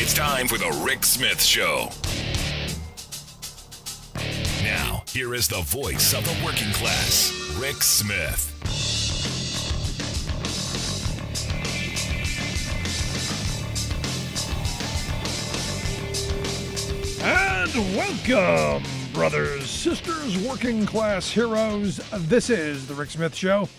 It's time for the Rick Smith Show. Now, here is the voice of the working class, Rick Smith. And welcome, brothers, sisters, working class heroes. This is the Rick Smith Show.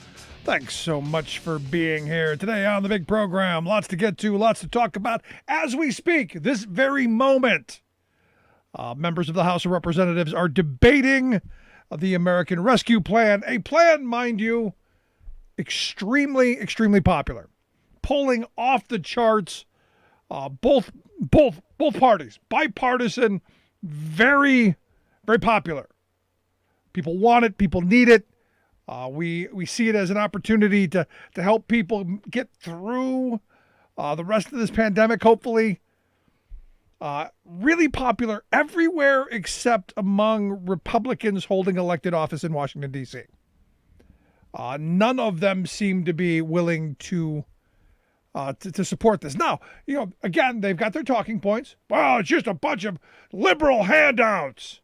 Thanks so much for being here today on the big program. Lots to get to, lots to talk about as we speak this very moment. Members of the House of Representatives are debating the American Rescue Plan. A plan, mind you, extremely popular. Polling off the charts. Both parties, bipartisan, very popular. People want it. People need it. We see it as an opportunity to help people get through the rest of this pandemic, hopefully. Really popular everywhere except among Republicans holding elected office in Washington, D.C. None of them seem to be willing to support this. Now, again, they've got their talking points. Well, it's just a bunch of liberal handouts.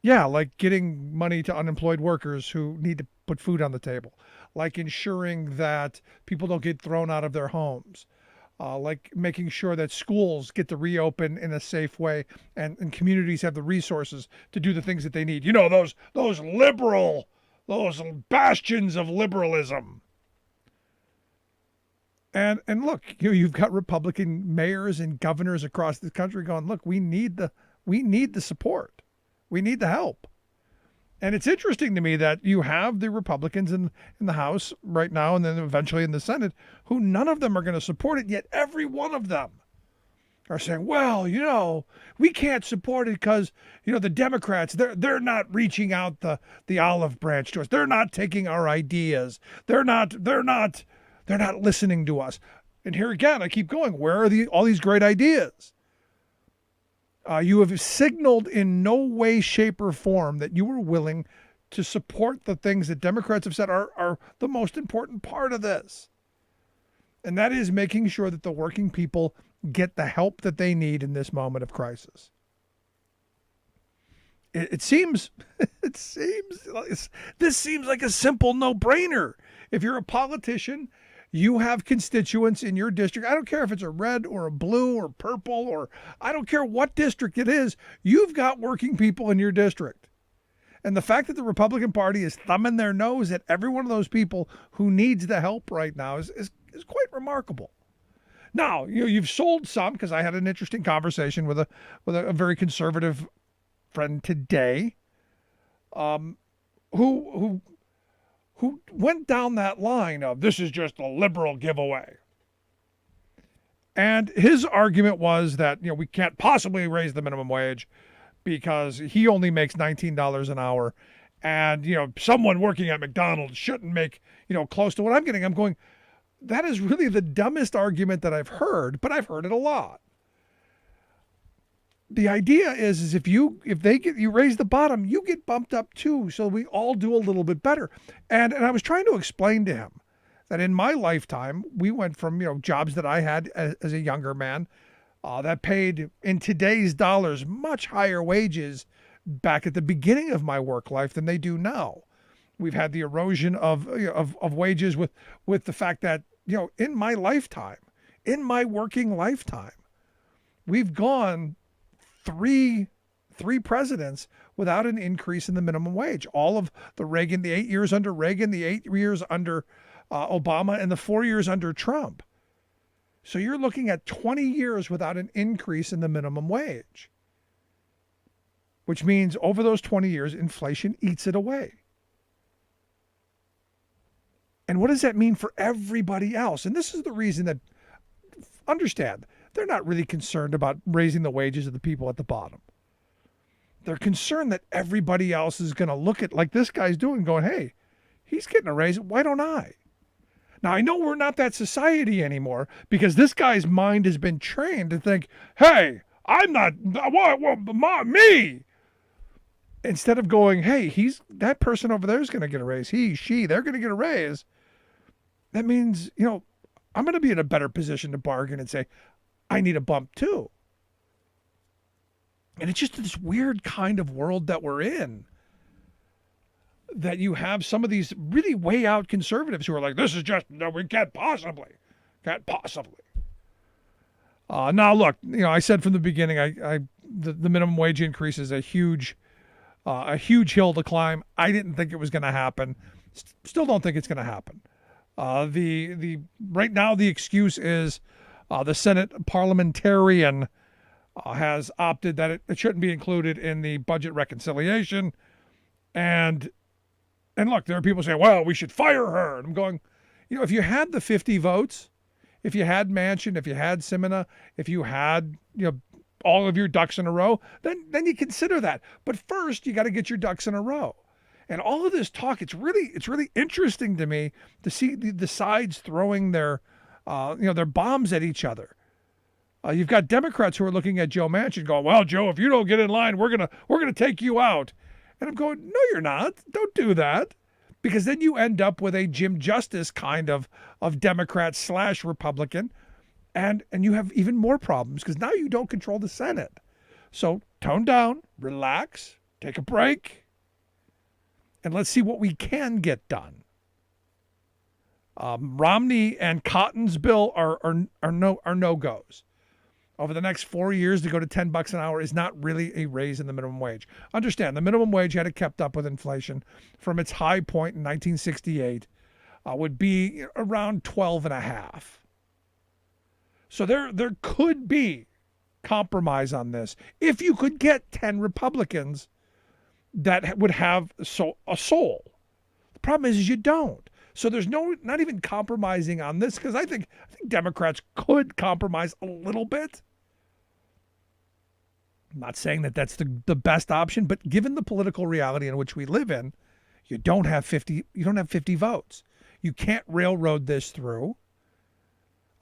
Yeah, like getting money to unemployed workers who need to put food on the table, like ensuring that people don't get thrown out of their homes, like making sure that schools get to reopen in a safe way and communities have the resources to do the things that they need. Those bastions of liberalism. And look, you've got Republican mayors and governors across the country going, look, we need the support. We need the help. And it's interesting to me that you have the Republicans in the House right now and then eventually in the Senate who none of them are going to support it, yet every one of them are saying, well, we can't support it because, the Democrats, they're not reaching out the olive branch to us. They're not taking our ideas. They're not listening to us. And here again, I keep going, where are all these great ideas? You have signaled in no way, shape, or form that you are willing to support the things that Democrats have said are the most important part of this. And that is making sure that the working people get the help that they need in this moment of crisis. This seems like a simple no-brainer. If you're a politician, you have constituents in your district. I don't care if it's a red or a blue or purple, or I don't care what district it is. You've got working people in your district. And the fact that the Republican Party is thumbing their nose at every one of those people who needs the help right now is quite remarkable. Now, you've sold some, because I had an interesting conversation with a very conservative friend today, who went down that line of this is just a liberal giveaway. And his argument was that, we can't possibly raise the minimum wage because he only makes $19 an hour. And, someone working at McDonald's shouldn't make, close to what I'm getting. I'm going, that is really the dumbest argument that I've heard, but I've heard it a lot. The idea is if you raise the bottom, you get bumped up too. So we all do a little bit better. And I was trying to explain to him that in my lifetime, we went from, jobs that I had as a younger man that paid in today's dollars much higher wages back at the beginning of my work life than they do now. We've had the erosion of wages with the fact that, in my lifetime, in my working lifetime, we've gone three presidents without an increase in the minimum wage. All of the 8 years under Reagan, the 8 years under Obama, and the 4 years under Trump. So you're looking at 20 years without an increase in the minimum wage, which means over those 20 years, inflation eats it away. And what does that mean for everybody else? And this is the reason that, understand, they're not really concerned about raising the wages of the people at the bottom. They're concerned that everybody else is going to look at, like this guy's doing, going, hey, he's getting a raise. Why don't I? Now, I know we're not that society anymore because this guy's mind has been trained to think, hey, I'm not, me. Instead of going, hey, that person over there is going to get a raise. They're going to get a raise. That means, I'm going to be in a better position to bargain and say, I need a bump too. And it's just this weird kind of world that we're in, that you have some of these really way out conservatives who are like, this is just, no, we can't possibly. Now, look, I said from the beginning, the minimum wage increase is a huge hill to climb. I didn't think it was going to happen. Still don't think it's going to happen. Right now the excuse is the Senate parliamentarian has opted that it shouldn't be included in the budget reconciliation. And look, there are people saying, well, we should fire her. And I'm going, if you had the 50 votes, if you had Manchin, if you had Simina, if you had, all of your ducks in a row, then you consider that. But first, you got to get your ducks in a row. And all of this talk, it's really interesting to me to see the sides throwing their bombs at each other. You've got Democrats who are looking at Joe Manchin going, well, Joe, if you don't get in line, we're gonna take you out. And I'm going, no, you're not. Don't do that. Because then you end up with a Jim Justice kind of Democrat / Republican. And you have even more problems because now you don't control the Senate. So tone down, relax, take a break, and let's see what we can get done. Romney and Cotton's bill are no-goes. Over the next 4 years to go to $10 an hour is not really a raise in the minimum wage. Understand, the minimum wage, had it kept up with inflation from its high point in 1968, would be around 12 and a half. So there could be compromise on this if you could get 10 Republicans that would have a soul. The problem is you don't. So there's not even compromising on this, because I think Democrats could compromise a little bit. I'm not saying that that's the best option, but given the political reality in which we live in, you don't have 50 votes. You can't railroad this through.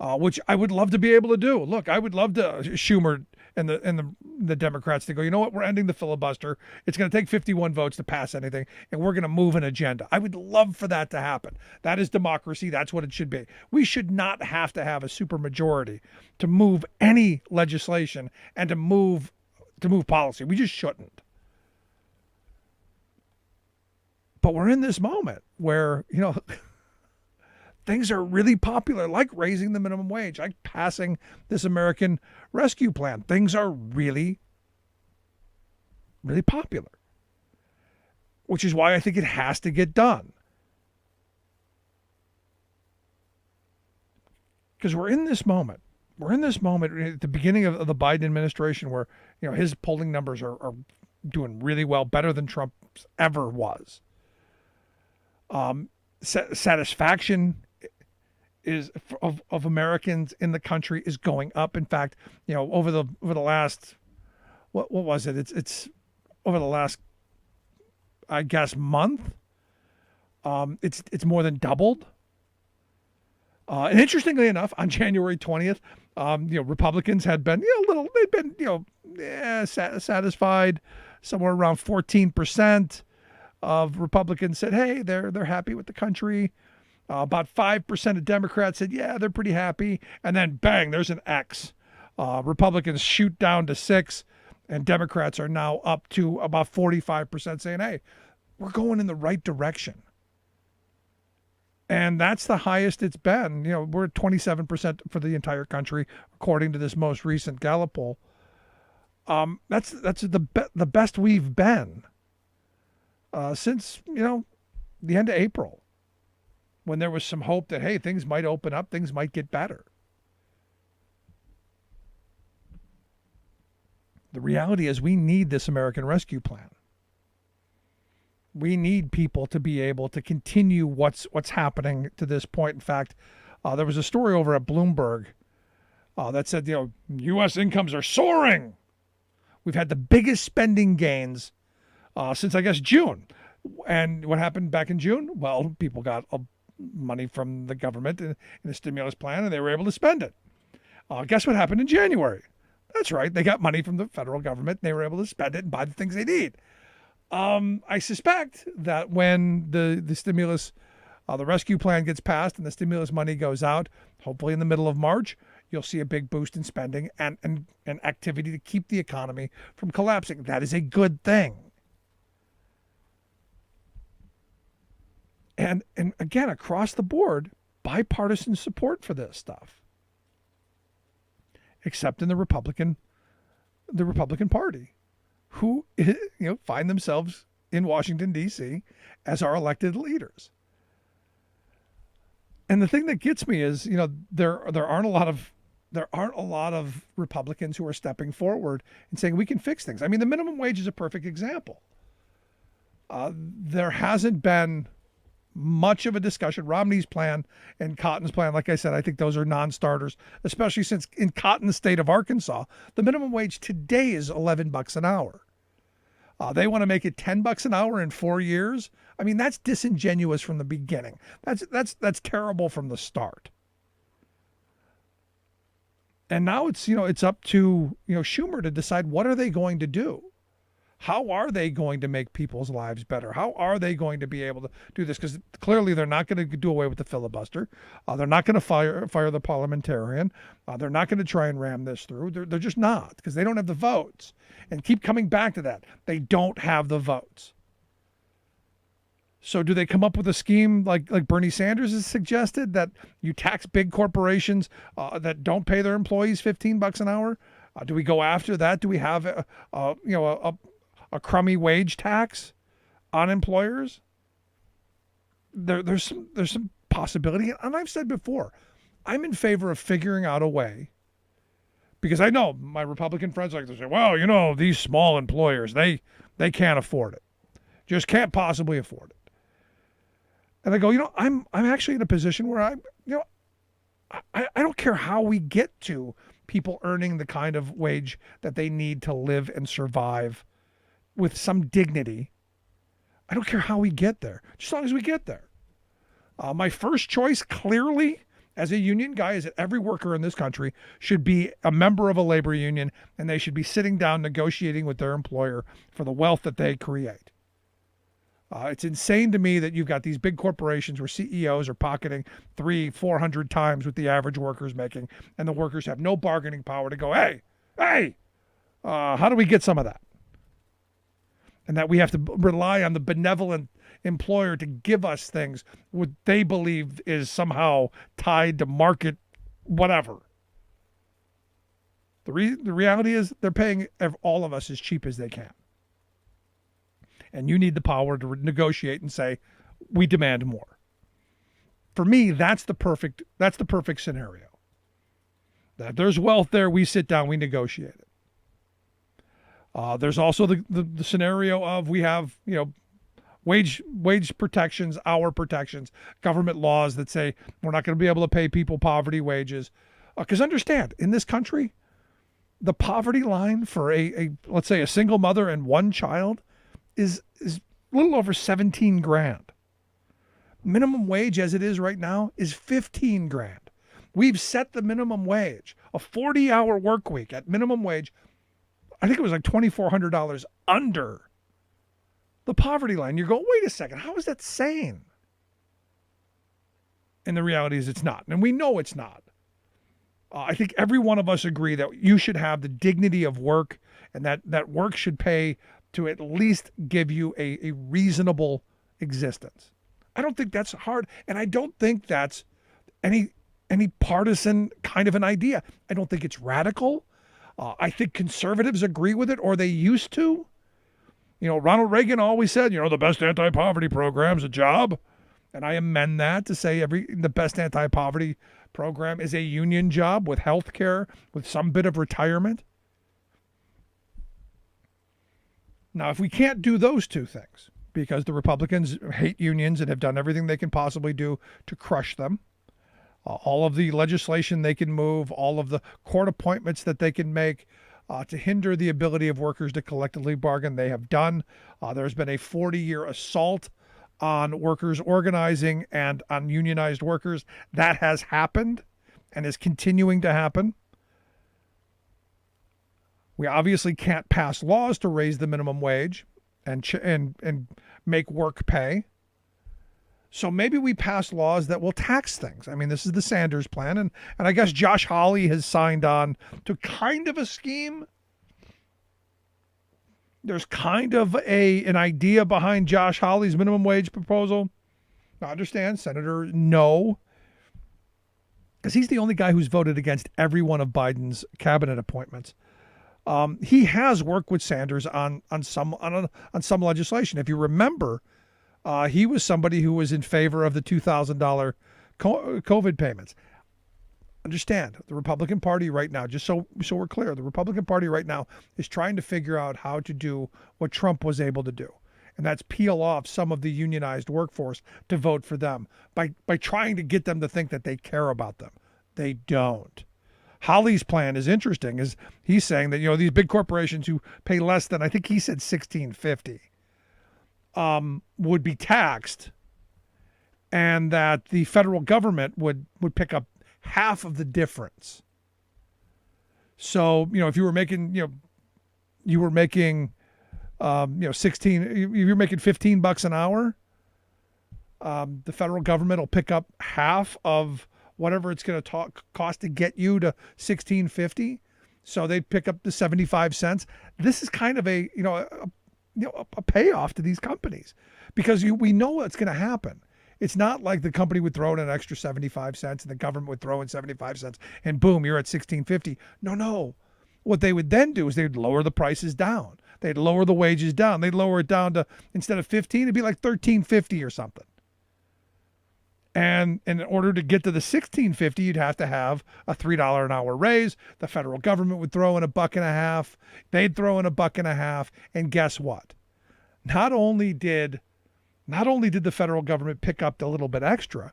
Which I would love to be able to do. Look, I would love to Schumer and the Democrats to go, you know what, we're ending the filibuster. It's going to take 51 votes to pass anything, and we're going to move an agenda. I would love for that to happen. That is democracy. That's what it should be. We should not have to have a supermajority to move any legislation and to move policy. We just shouldn't. But we're in this moment where, things are really popular, like raising the minimum wage, like passing this American Rescue Plan. Things are really, really popular, which is why I think it has to get done. Because we're in this moment at the beginning of the Biden administration where, his polling numbers are doing really well, better than Trump's ever was. Satisfaction of Americans in the country is going up. In fact, over the last, what was it? It's over the last, I guess, month. It's more than doubled. And interestingly enough, on January 20th, Republicans had been satisfied. Somewhere around 14% of Republicans said, hey, they're happy with the country. About 5% of Democrats said, yeah, they're pretty happy. And then bang, there's an X. Republicans shoot down to 6%, and Democrats are now up to about 45% saying, hey, we're going in the right direction. And that's the highest it's been. We're at 27% for the entire country, according to this most recent Gallup poll. That's the best we've been since, the end of April, when there was some hope that, hey, things might open up, things might get better. The reality is we need this American Rescue Plan. We need people to be able to continue what's happening to this point. In fact, there was a story over at Bloomberg that said, U.S. incomes are soaring. We've had the biggest spending gains since, I guess, June. And what happened back in June? Well, people got money from the government in a stimulus plan, and they were able to spend it. Guess what happened in January? That's right. They got money from the federal government, and they were able to spend it and buy the things they need. I suspect that when the stimulus, the rescue plan gets passed and the stimulus money goes out, hopefully in the middle of March, you'll see a big boost in spending and activity to keep the economy from collapsing. That is a good thing. And again, across the board, bipartisan support for this stuff, except in the Republican Party, who find themselves in Washington, D.C. as our elected leaders. And the thing that gets me is, there aren't a lot of Republicans who are stepping forward and saying we can fix things. I mean, the minimum wage is a perfect example. There hasn't been much of a discussion. Romney's plan and Cotton's plan, like I said, I think those are non-starters, especially since in Cotton's state of Arkansas, the minimum wage today is $11 an hour. They want to make it $10 an hour in 4 years. I mean, that's disingenuous from the beginning. That's terrible from the start. And now it's up to Schumer to decide, what are they going to do? How are they going to make people's lives better? How are they going to be able to do this? Because clearly they're not going to do away with the filibuster. They're not going to fire the parliamentarian. They're not going to try and ram this through. They're just not, because they don't have the votes. And keep coming back to that. They don't have the votes. So do they come up with a scheme like Bernie Sanders has suggested, that you tax big corporations that don't pay their employees $15 an hour? Do we go after that? Do we have a crummy wage tax on employers? There's some possibility. And I've said before, I'm in favor of figuring out a way, because I know my Republican friends like to say, well, these small employers, they can't afford it. Just can't possibly afford it. And I go, I'm actually in a position where I don't care how we get to people earning the kind of wage that they need to live and survive with some dignity. I don't care how we get there, just as long as we get there. My first choice, clearly, as a union guy, is that every worker in this country should be a member of a labor union, and they should be sitting down negotiating with their employer for the wealth that they create. It's insane to me that you've got these big corporations where CEOs are pocketing 300-400 times what the average worker is making, and the workers have no bargaining power to go, hey, how do we get some of that? And that we have to rely on the benevolent employer to give us things what they believe is somehow tied to market whatever. The reality is they're paying all of us as cheap as they can. And you need the power to negotiate and say, we demand more. For me, that's the perfect scenario. That there's wealth there, we sit down, we negotiate it. There's also the scenario of we have, wage protections, hour protections, government laws that say we're not going to be able to pay people poverty wages. Because understand, in this country, the poverty line for let's say a single mother and one child is a little over 17 grand. Minimum wage as it is right now is 15 grand. We've set the minimum wage, a 40-hour work week at minimum wage. I think it was like $2,400 under the poverty line. You're going, wait a second, how is that sane? And the reality is it's not. And we know it's not. I think every one of us agree that you should have the dignity of work, and that work should pay to at least give you a reasonable existence. I don't think that's hard. And I don't think that's any partisan kind of an idea. I don't think it's radical. I think conservatives agree with it, or they used to. Ronald Reagan always said, the best anti-poverty program is a job. And I amend that to say the best anti-poverty program is a union job with health care, with some bit of retirement. Now, if we can't do those two things, because the Republicans hate unions and have done everything they can possibly do to crush them, all of the legislation they can move, all of the court appointments that they can make to hinder the ability of workers to collectively bargain, they have done. There's been a 40-year assault on workers organizing and on unionized workers. That has happened and is continuing to happen. We obviously can't pass laws to raise the minimum wage and make work pay. So maybe we pass laws that will tax things. I mean, this is the Sanders plan, and I guess Josh Hawley has signed on to kind of a scheme. There's kind of an idea behind Josh Hawley's minimum wage proposal. I understand, Senator No, because he's the only guy who's voted against every one of Biden's cabinet appointments. He has worked with Sanders on some legislation. If you remember, he was somebody who was in favor of the $2,000 COVID payments. Understand, the Republican Party right now, just so we're clear, the Republican Party right now is trying to figure out how to do what Trump was able to do. And that's peel off some of the unionized workforce to vote for them by trying to get them to think that they care about them. They don't. Hawley's plan is interesting. Is he's saying that, you know, these big corporations who pay less than, I think he said $16.50, would be taxed, and that the federal government would pick up half of the difference. So, you know, if you were making, you were making 16, if you're making $15 an hour, the federal government will pick up half of whatever it's going to cost to get you to $16.50. So they pick up the 75 cents. This is kind of a payoff to these companies, because we know what's going to happen. It's not like the company would throw in an extra 75 cents and the government would throw in 75 cents and boom, you're at $16.50. No. What they would then do is they'd lower the prices down. They'd lower the wages down. They'd lower it down to, instead of 15, it'd be like $13.50 or something. And in order to get to the $16.50, you'd have to have a $3 an hour raise. The federal government would throw in $1.50. They'd throw in $1.50. And guess what? Not only did the federal government pick up a little bit extra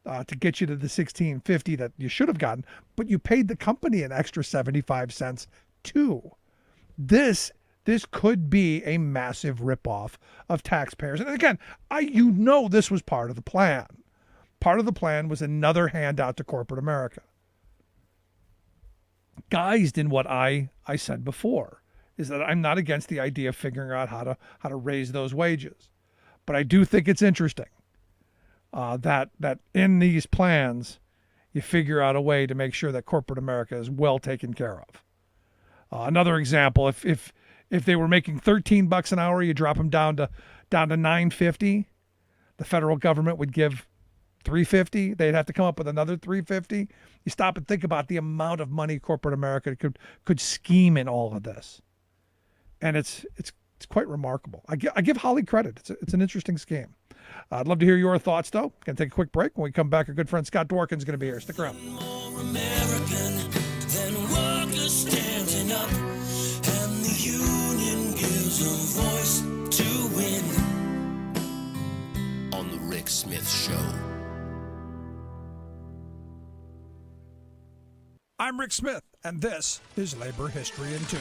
to get you to the $16.50 that you should have gotten, but you paid the company an extra 75 cents too. This could be a massive ripoff of taxpayers. And again, this was part of the plan. Part of the plan was another handout to corporate America. Guised in what I said before, is that I'm not against the idea of figuring out how to raise those wages. But I do think it's interesting that in these plans, you figure out a way to make sure that corporate America is well taken care of. Another example, if they were making $13 an hour, you drop them down to $9.50. The federal government would give $3.50. They'd have to come up with another $3.50. You stop and think about the amount of money corporate America could scheme in all of this, and it's quite remarkable. I give Hawley credit. It's an interesting scheme. I'd love to hear your thoughts, though. Going to take a quick break. When we come back, our good friend Scott Dworkin is going to be here. Stick around. More American than workers standing up, and the union gives a voice to win. On the Rick Smith Show. I'm Rick Smith, and this is Labor History in 2.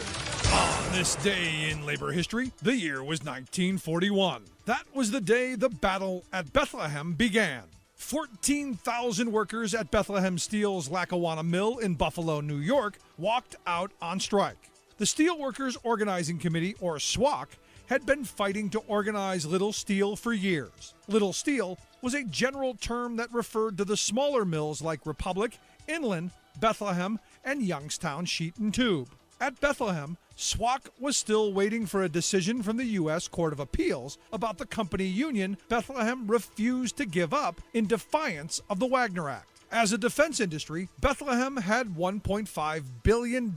On this day in labor history, the year was 1941. That was the day the Battle at Bethlehem began. 14,000 workers at Bethlehem Steel's Lackawanna Mill in Buffalo, New York, walked out on strike. The Steelworkers Organizing Committee, or SWOC, had been fighting to organize Little Steel for years. Little Steel was a general term that referred to the smaller mills like Republic, Inland, Bethlehem, and Youngstown Sheet and Tube. At Bethlehem, SWOC was still waiting for a decision from the U.S. Court of Appeals about the company union Bethlehem refused to give up in defiance of the Wagner Act. As a defense industry, Bethlehem had $1.5 billion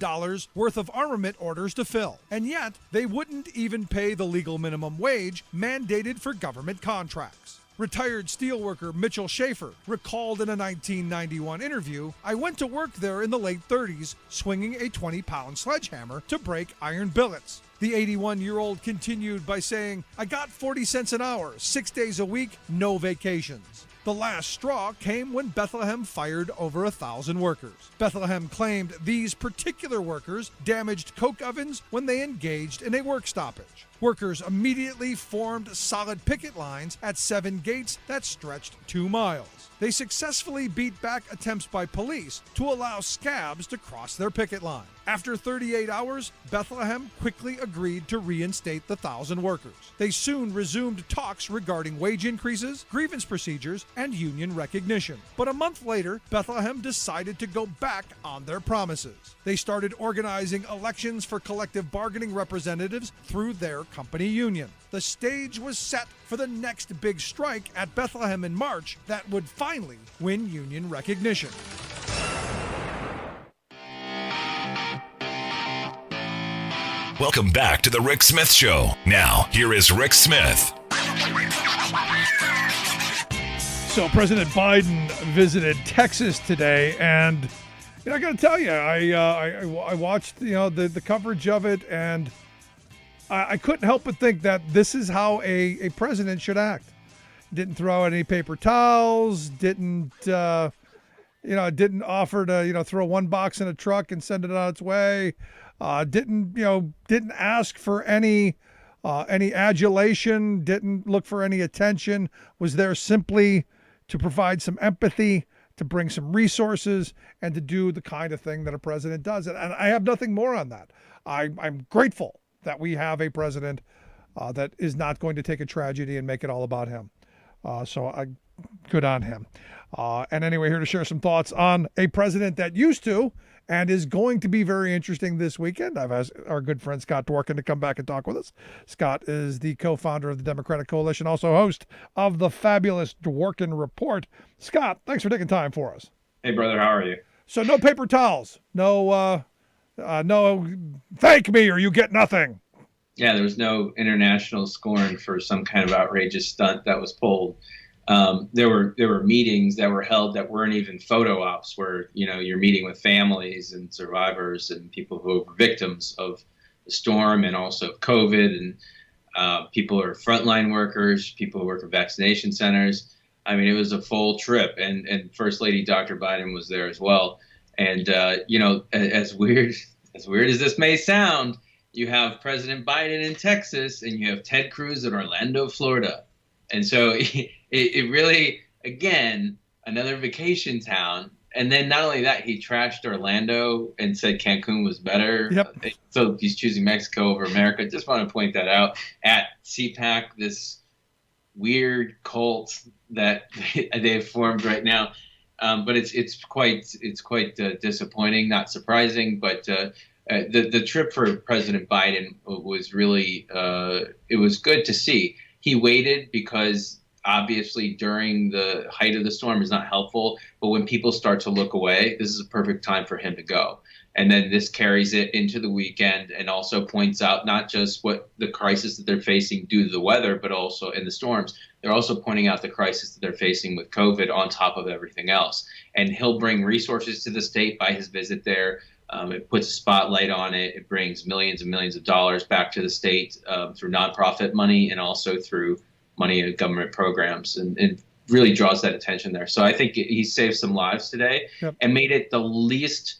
worth of armament orders to fill, and yet they wouldn't even pay the legal minimum wage mandated for government contracts. Retired steelworker Mitchell Schaefer recalled in a 1991 interview, "I went to work there in the late 30s, swinging a 20-pound sledgehammer to break iron billets." The 81-year-old continued by saying, "I got 40 cents an hour, 6 days a week, no vacations." The last straw came when Bethlehem fired over 1,000 workers. Bethlehem claimed these particular workers damaged coke ovens when they engaged in a work stoppage. Workers immediately formed solid picket lines at 7 gates that stretched 2 miles. They successfully beat back attempts by police to allow scabs to cross their picket line. After 38 hours, Bethlehem quickly agreed to reinstate the 1,000 workers. They soon resumed talks regarding wage increases, grievance procedures, and union recognition. But a month later, Bethlehem decided to go back on their promises. They started organizing elections for collective bargaining representatives through their company union. The stage was set for the next big strike at Bethlehem in March that would finally win union recognition. Welcome back to the Rick Smith Show. Now, here is Rick Smith. So President Biden visited Texas today, and I got to tell you, I watched the coverage of it, and I couldn't help but think that this is how a president should act. Didn't throw out any paper towels. Didn't offer to throw one box in a truck and send it on its way. Didn't ask for any adulation. Didn't look for any attention. Was there simply to provide some empathy, to bring some resources, and to do the kind of thing that a president does. And I have nothing more on that. I'm grateful that we have a president that is not going to take a tragedy and make it all about him. So good on him. And anyway, here to share some thoughts on a president that used to and is going to be very interesting this weekend. I've asked our good friend Scott Dworkin to come back and talk with us. Scott is the co-founder of the Democratic Coalition, also host of the fabulous Dworkin Report. Scott, thanks for taking time for us. Hey, brother, how are you? So no paper towels, no thank me or you get nothing. Yeah, there was no international scorn for some kind of outrageous stunt that was pulled. There were meetings that were held that weren't even photo ops, where you're meeting with families and survivors and people who were victims of the storm and also COVID, and people who are frontline workers, people who work at vaccination centers. I mean, it was a full trip, and First Lady Dr. Biden was there as well. And as weird as this may sound, you have President Biden in Texas and you have Ted Cruz in Orlando, Florida. And so it really, again, another vacation town. And then not only that, he trashed Orlando and said Cancun was better. Yep. So he's choosing Mexico over America. Just want to point that out. At CPAC, this weird cult that they've formed right now. But it's quite disappointing, not surprising. But the trip for President Biden was really it was good to see. He waited because obviously during the height of the storm is not helpful. But when people start to look away, this is a perfect time for him to go. And then this carries it into the weekend and also points out not just what the crisis that they're facing due to the weather, but also in the storms. They're also pointing out the crisis that they're facing with COVID on top of everything else. And he'll bring resources to the state by his visit there. It puts a spotlight on it. It brings millions and millions of dollars back to the state through nonprofit money and also through money in government programs, and really draws that attention there. So I think he saved some lives today. Yep. And made it the least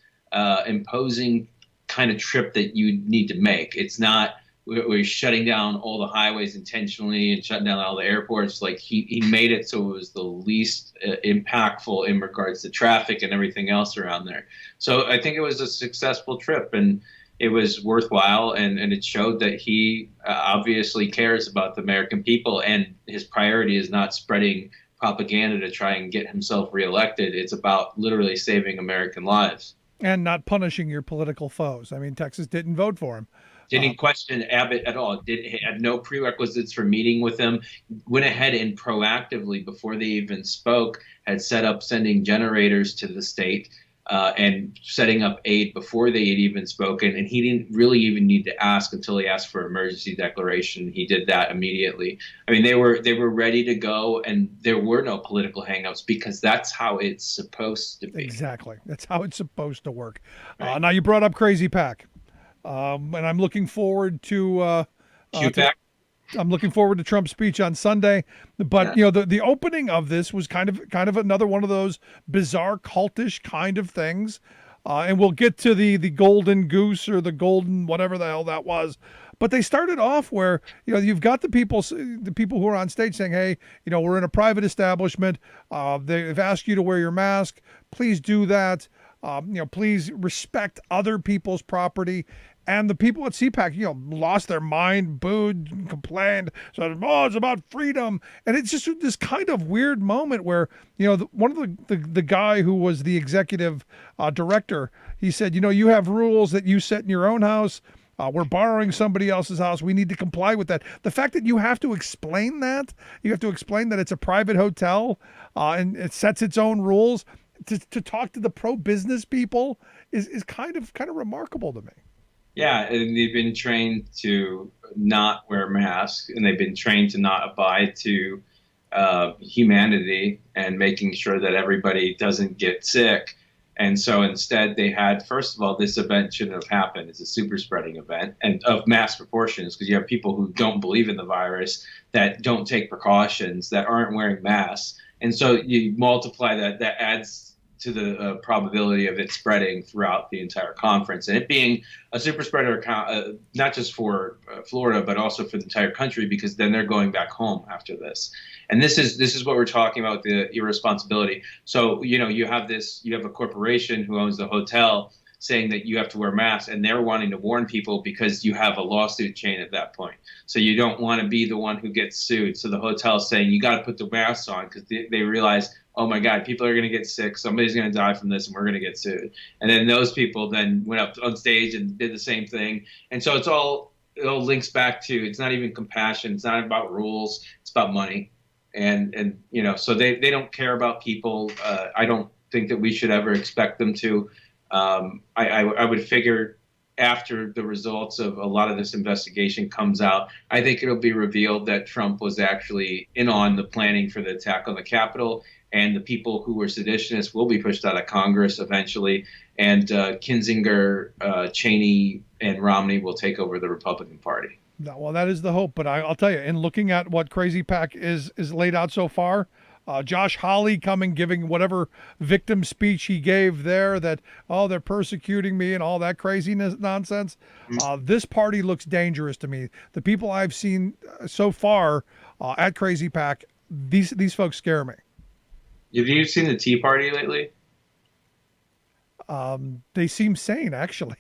imposing kind of trip that you need to make. It's not we're shutting down all the highways intentionally and shutting down all the airports. Like he made it so it was the least impactful in regards to traffic and everything else around there. So I think it was a successful trip, and it was worthwhile, and it showed that he obviously cares about the American people, and his priority is not spreading propaganda to try and get himself reelected. It's about literally saving American lives. And not punishing your political foes. I mean, Texas didn't vote for him. Didn't question Abbott at all. Had no prerequisites for meeting with him. Went ahead and proactively, before they even spoke, had set up sending generators to the state and setting up aid before they had even spoken. And he didn't really even need to ask until he asked for emergency declaration. He did that immediately. I mean, they were ready to go, and there were no political hangups because that's how it's supposed to be. Exactly. That's how it's supposed to work. Right. Now, you brought up Crazy Pack. And I'm looking forward to QPAC. I'm looking forward to Trump's speech on Sunday. But the opening of this was kind of another one of those bizarre cultish kind of things. And we'll get to the golden goose or the golden whatever the hell that was. But they started off where you've got the people who are on stage saying, "Hey, we're in a private establishment. They've asked you to wear your mask. Please do that. Please respect other people's property." And the people at CPAC, lost their mind, booed, complained, said, "Oh, it's about freedom." And it's just this kind of weird moment where, one of the guy who was the executive director, he said, "You have rules that you set in your own house. We're borrowing somebody else's house. We need to comply with that." The fact that you have to explain that, it's a private hotel and it sets its own rules to talk to the pro-business people is kind of remarkable to me. Yeah, and they've been trained to not wear masks, and they've been trained to not abide to humanity and making sure that everybody doesn't get sick. And so instead they had, first of all, this event shouldn't have happened. It's a super spreading event and of mass proportions, because you have people who don't believe in the virus, that don't take precautions, that aren't wearing masks. And so you multiply that adds to the probability of it spreading throughout the entire conference, and it being a super spreader, not just for Florida, but also for the entire country, because then they're going back home after this. And this is what we're talking about, the irresponsibility. So, you have a corporation who owns the hotel saying that you have to wear masks, and they're wanting to warn people because you have a lawsuit chain at that point. So you don't want to be the one who gets sued. So the hotel's saying you got to put the masks on, because they realize, oh my God, people are going to get sick. Somebody's going to die from this, and we're going to get sued. And then those people then went up on stage and did the same thing. And so it all links back to, it's not even compassion. It's not about rules. It's about money. And so they don't care about people. I don't think that we should ever expect them to. I would figure after the results of a lot of this investigation comes out, I think it'll be revealed that Trump was actually in on the planning for the attack on the Capitol, and the people who were seditionists will be pushed out of Congress eventually, and Kinzinger, Cheney, and Romney will take over the Republican Party. No, well, that is the hope. But I'll tell you, in looking at what Crazy Pack is laid out so far, Josh Hawley giving whatever victim speech he gave there, that, oh, they're persecuting me and all that craziness nonsense. This party looks dangerous to me. The people I've seen so far at Crazy Pack, these folks scare me. Have you seen the Tea Party lately? They seem sane, actually.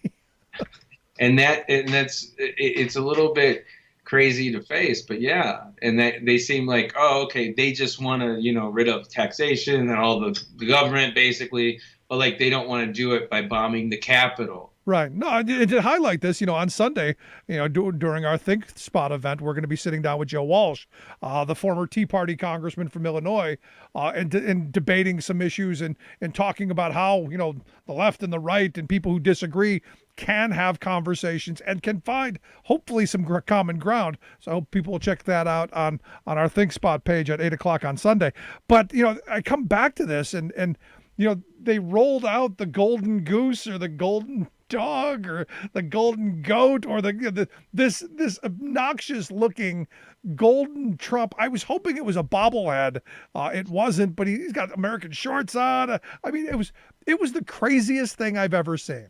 It's a little bit crazy to face, but yeah, and they seem like, oh, okay, they just want to rid of taxation and all the government basically, but like they don't want to do it by bombing the Capitol. Right. No, to highlight this, on Sunday, during our Think Spot event, we're going to be sitting down with Joe Walsh, the former Tea Party congressman from Illinois, and debating some issues and talking about how, the left and the right and people who disagree can have conversations and can find hopefully some common ground. So I hope people will check that out on our Think Spot page at 8:00 on Sunday. But, I come back to this and they rolled out the golden goose or the golden dog or the golden goat or this obnoxious looking golden Trump. I was hoping it was a bobblehead. It wasn't, but he's got American shorts on. I mean, it was the craziest thing I've ever seen.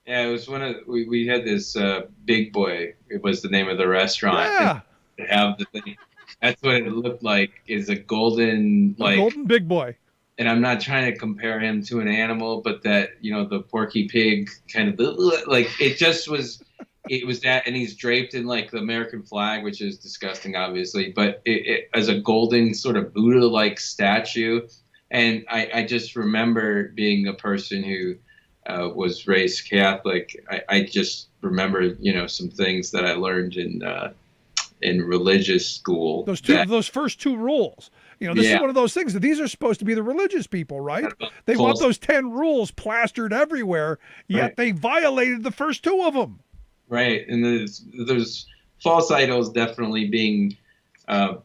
Yeah, it was we had this Big Boy. It was the name of the restaurant. Yeah. To have the thing. That's what it looked like, is a golden Big Boy. And I'm not trying to compare him to an animal, but that, the Porky Pig kind of, like, it just was, it was that, and he's draped in like the American flag, which is disgusting, obviously, but it as a golden sort of Buddha-like statue. And I just remember being a person who was raised Catholic. I just remember, some things that I learned in religious school. Those first two rules. This is one of those things that these are supposed to be the religious people, right? They want those 10 rules plastered everywhere, yet They violated the first two of them. Right. And there's false idols definitely being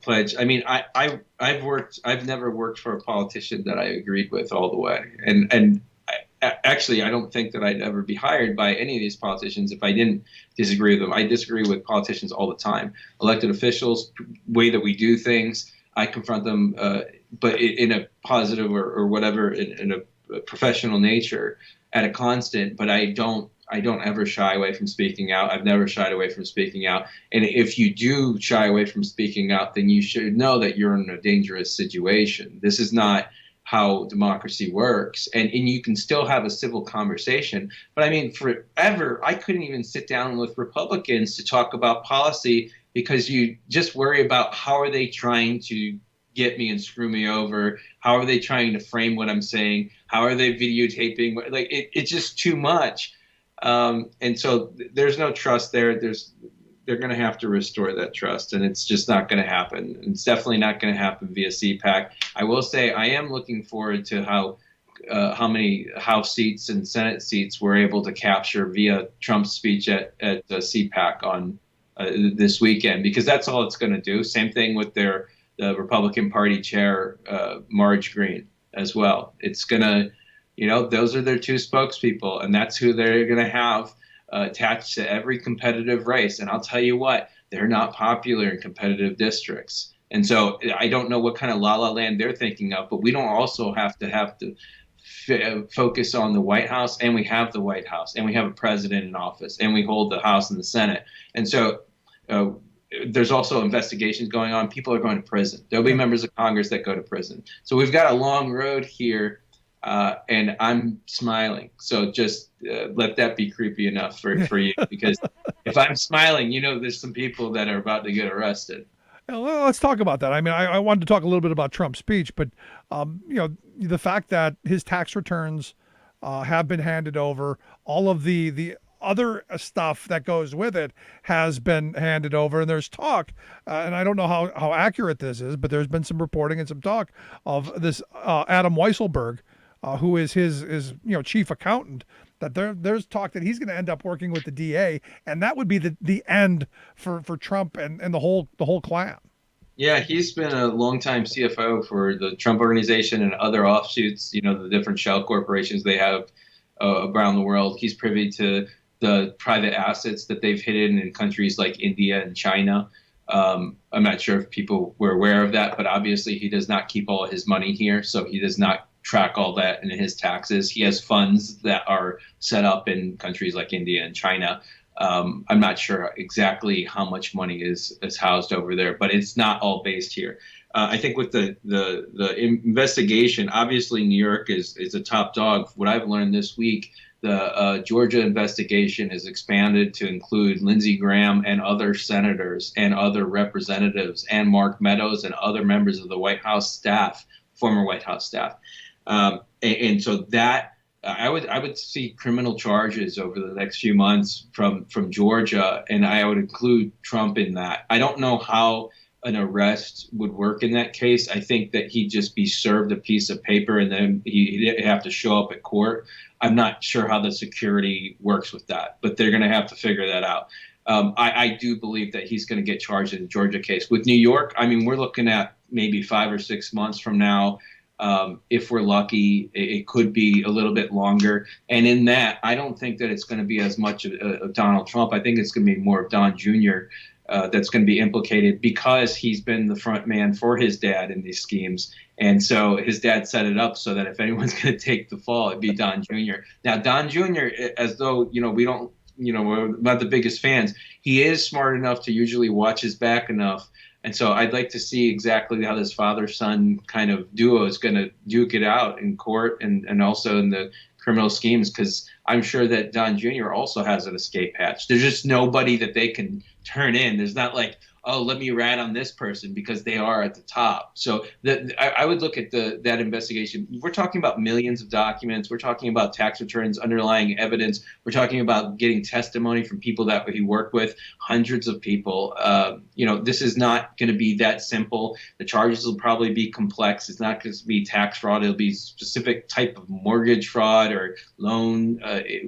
pledged. I mean, I've never worked for a politician that I agreed with all the way. And actually, I don't think that I'd ever be hired by any of these politicians if I didn't disagree with them. I disagree with politicians all the time. Elected officials, way that we do things, I confront them, but in a positive or whatever, in a professional nature at a constant. But I don't ever shy away from speaking out. I've never shied away from speaking out. And if you do shy away from speaking out, then you should know that you're in a dangerous situation. This is not how democracy works. And you can still have a civil conversation. But I mean, forever, I couldn't even sit down with Republicans to talk about policy because you just worry about how are they trying to get me and screw me over? How are they trying to frame what I'm saying? How are they videotaping? Like, it's just too much. And so there's no trust there. They're going to have to restore that trust, and it's just not going to happen. It's definitely not going to happen via CPAC. I will say I am looking forward to how many House seats and Senate seats we're able to capture via Trump's speech at CPAC on this weekend, because that's all it's going to do. Same thing with the Republican Party chair, Marge Green, as well. It's going to, those are their two spokespeople, and that's who they're going to have attached to every competitive race. And I'll tell you what, they're not popular in competitive districts. And so I don't know what kind of la-la land they're thinking of, but we don't also have to focus on the White House, and we have the White House, and we have a president in office, and we hold the House and the Senate. And so there's also investigations going on. People are going to prison. There'll be members of Congress that go to prison. So we've got a long road here. And I'm smiling. So just let that be creepy enough for you, because if I'm smiling, there's some people that are about to get arrested. Well, let's talk about that. I mean, I wanted to talk a little bit about Trump's speech, but the fact that his tax returns have been handed over, all of the other stuff that goes with it has been handed over, and there's talk, and I don't know how accurate this is, but there's been some reporting and some talk of this Adam Weisselberg, who is his chief accountant, that there's talk that he's going to end up working with the DA, and that would be the end for Trump and the whole clan. Yeah, he's been a longtime CFO for the Trump Organization and other offshoots, the different shell corporations they have around the world. He's privy to the private assets that they've hidden in countries like India and China. I'm not sure if people were aware of that, but obviously he does not keep all his money here, so he does not track all that in his taxes. He has funds that are set up in countries like India and China. I'm not sure exactly how much money is housed over there, but it's not all based here. I think with the investigation, obviously New York is a top dog. What I've learned this week, the Georgia investigation is expanded to include Lindsey Graham and other senators and other representatives and Mark Meadows and other members of the White House staff, former White House staff. And so that I would see criminal charges over the next few months from Georgia, and I would include Trump in that. I don't know how an arrest would work in that case. I think that he'd just be served a piece of paper and then he'd have to show up at court. I'm not sure how the security works with that, but they're going to have to figure that out. I do believe that he's going to get charged in the Georgia case. With New York, I mean, we're looking at maybe 5 or 6 months from now. If we're lucky, it could be a little bit longer. And in that, I don't think that it's going to be as much of Donald Trump. I think it's going to be more of Don Jr. That's going to be implicated, because he's been the front man for his dad in these schemes. And so his dad set it up so that if anyone's going to take the fall, it'd be Don Jr. Now, Don Jr., as though, we don't, we're not the biggest fans, he is smart enough to usually watch his back enough. And so I'd like to see exactly how this father-son kind of duo is going to duke it out in court and also in the criminal schemes, because I'm sure that Don Jr. also has an escape hatch. There's just nobody that they can turn in. There's not like, oh, let me rat on this person, because they are at the top. So I would look at that investigation. We're talking about millions of documents. We're talking about tax returns, underlying evidence. We're talking about getting testimony from people that he worked with, hundreds of people. This is not going to be that simple. The charges will probably be complex. It's not going to be tax fraud. It'll be specific type of mortgage fraud or loan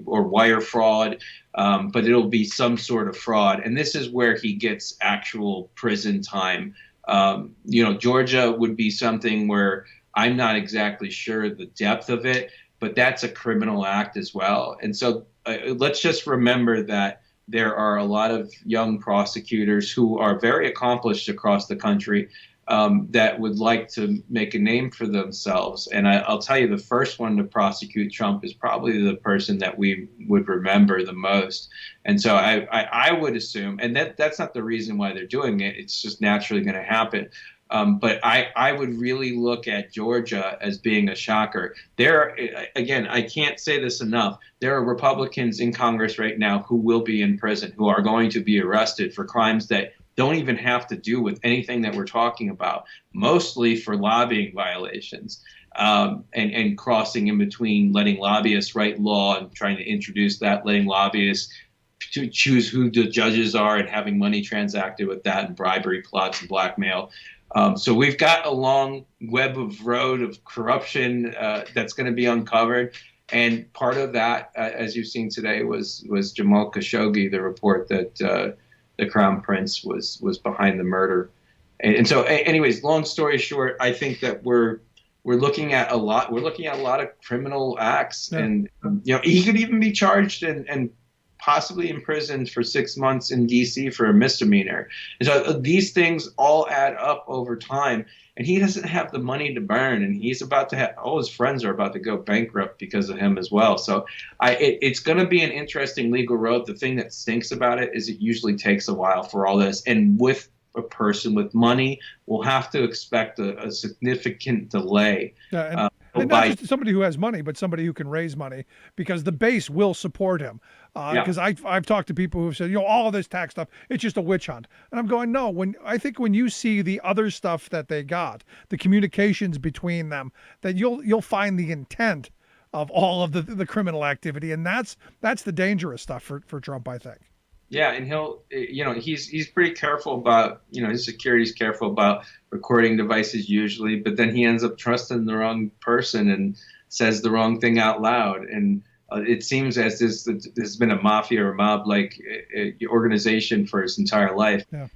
or wire fraud. But it'll be some sort of fraud. And this is where he gets actual prison time. Georgia would be something where I'm not exactly sure the depth of it. but that's a criminal act as well. And so let's just remember that there are a lot of young prosecutors who are very accomplished across the country that would like to make a name for themselves. And I'll tell you, the first one to prosecute Trump is probably the person that we would remember the most. And so I would assume, and that's not the reason why they're doing it, it's just naturally going to happen. But I would really look at Georgia as being a shocker. Again, I can't say this enough. There are Republicans in Congress right now who will be in prison, who are going to be arrested for crimes that don't even have to do with anything that we're talking about, mostly for lobbying violations and crossing in between letting lobbyists write law and trying to introduce that, letting lobbyists to choose who the judges are and having money transacted with that and bribery plots and blackmail. So we've got a long web of road of corruption that's going to be uncovered. And part of that, as you've seen today, was Jamal Khashoggi, the report that the Crown Prince was behind the murder. And so, anyways, long story short, I think that we're looking at a lot. We're looking at a lot of criminal acts, and he could even be charged and possibly imprisoned for 6 months in D.C. for a misdemeanor. And so these things all add up over time. And he doesn't have the money to burn, and he's about to have all his friends are about to go bankrupt because of him as well. So it's going to be an interesting legal road. The thing that stinks about it is it usually takes a while for all this. And with a person with money, we'll have to expect a significant delay. Yeah, and not just somebody who has money, but somebody who can raise money, because the base will support him. Because I've talked to people who've said, all of this tax stuff, it's just a witch hunt. And I'm going, no, I think when you see the other stuff that they got, the communications between them, that you'll find the intent of all of the criminal activity. And that's the dangerous stuff for Trump, I think. Yeah, and he's pretty careful about, his security's careful about recording devices usually, but then he ends up trusting the wrong person and says the wrong thing out loud. And it seems as this has been a mafia or mob-like organization for his entire life. Yeah.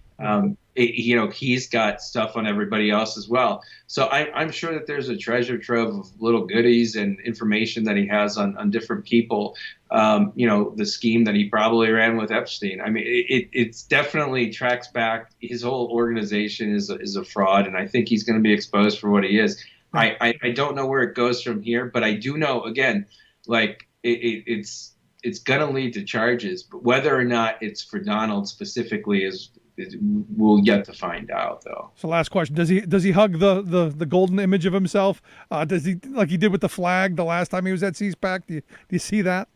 He's got stuff on everybody else as well. So I'm sure that there's a treasure trove of little goodies and information that he has on different people. The scheme that he probably ran with Epstein. I mean, it's definitely tracks back. His whole organization is a fraud, and I think he's going to be exposed for what he is. I don't know where it goes from here, but I do know, again, like it's going to lead to charges, but whether or not it's for Donald specifically we'll yet to find out, though. So last question, does he hug the golden image of himself? Does he, like he did with the flag the last time he was at CPAC? Do you see that?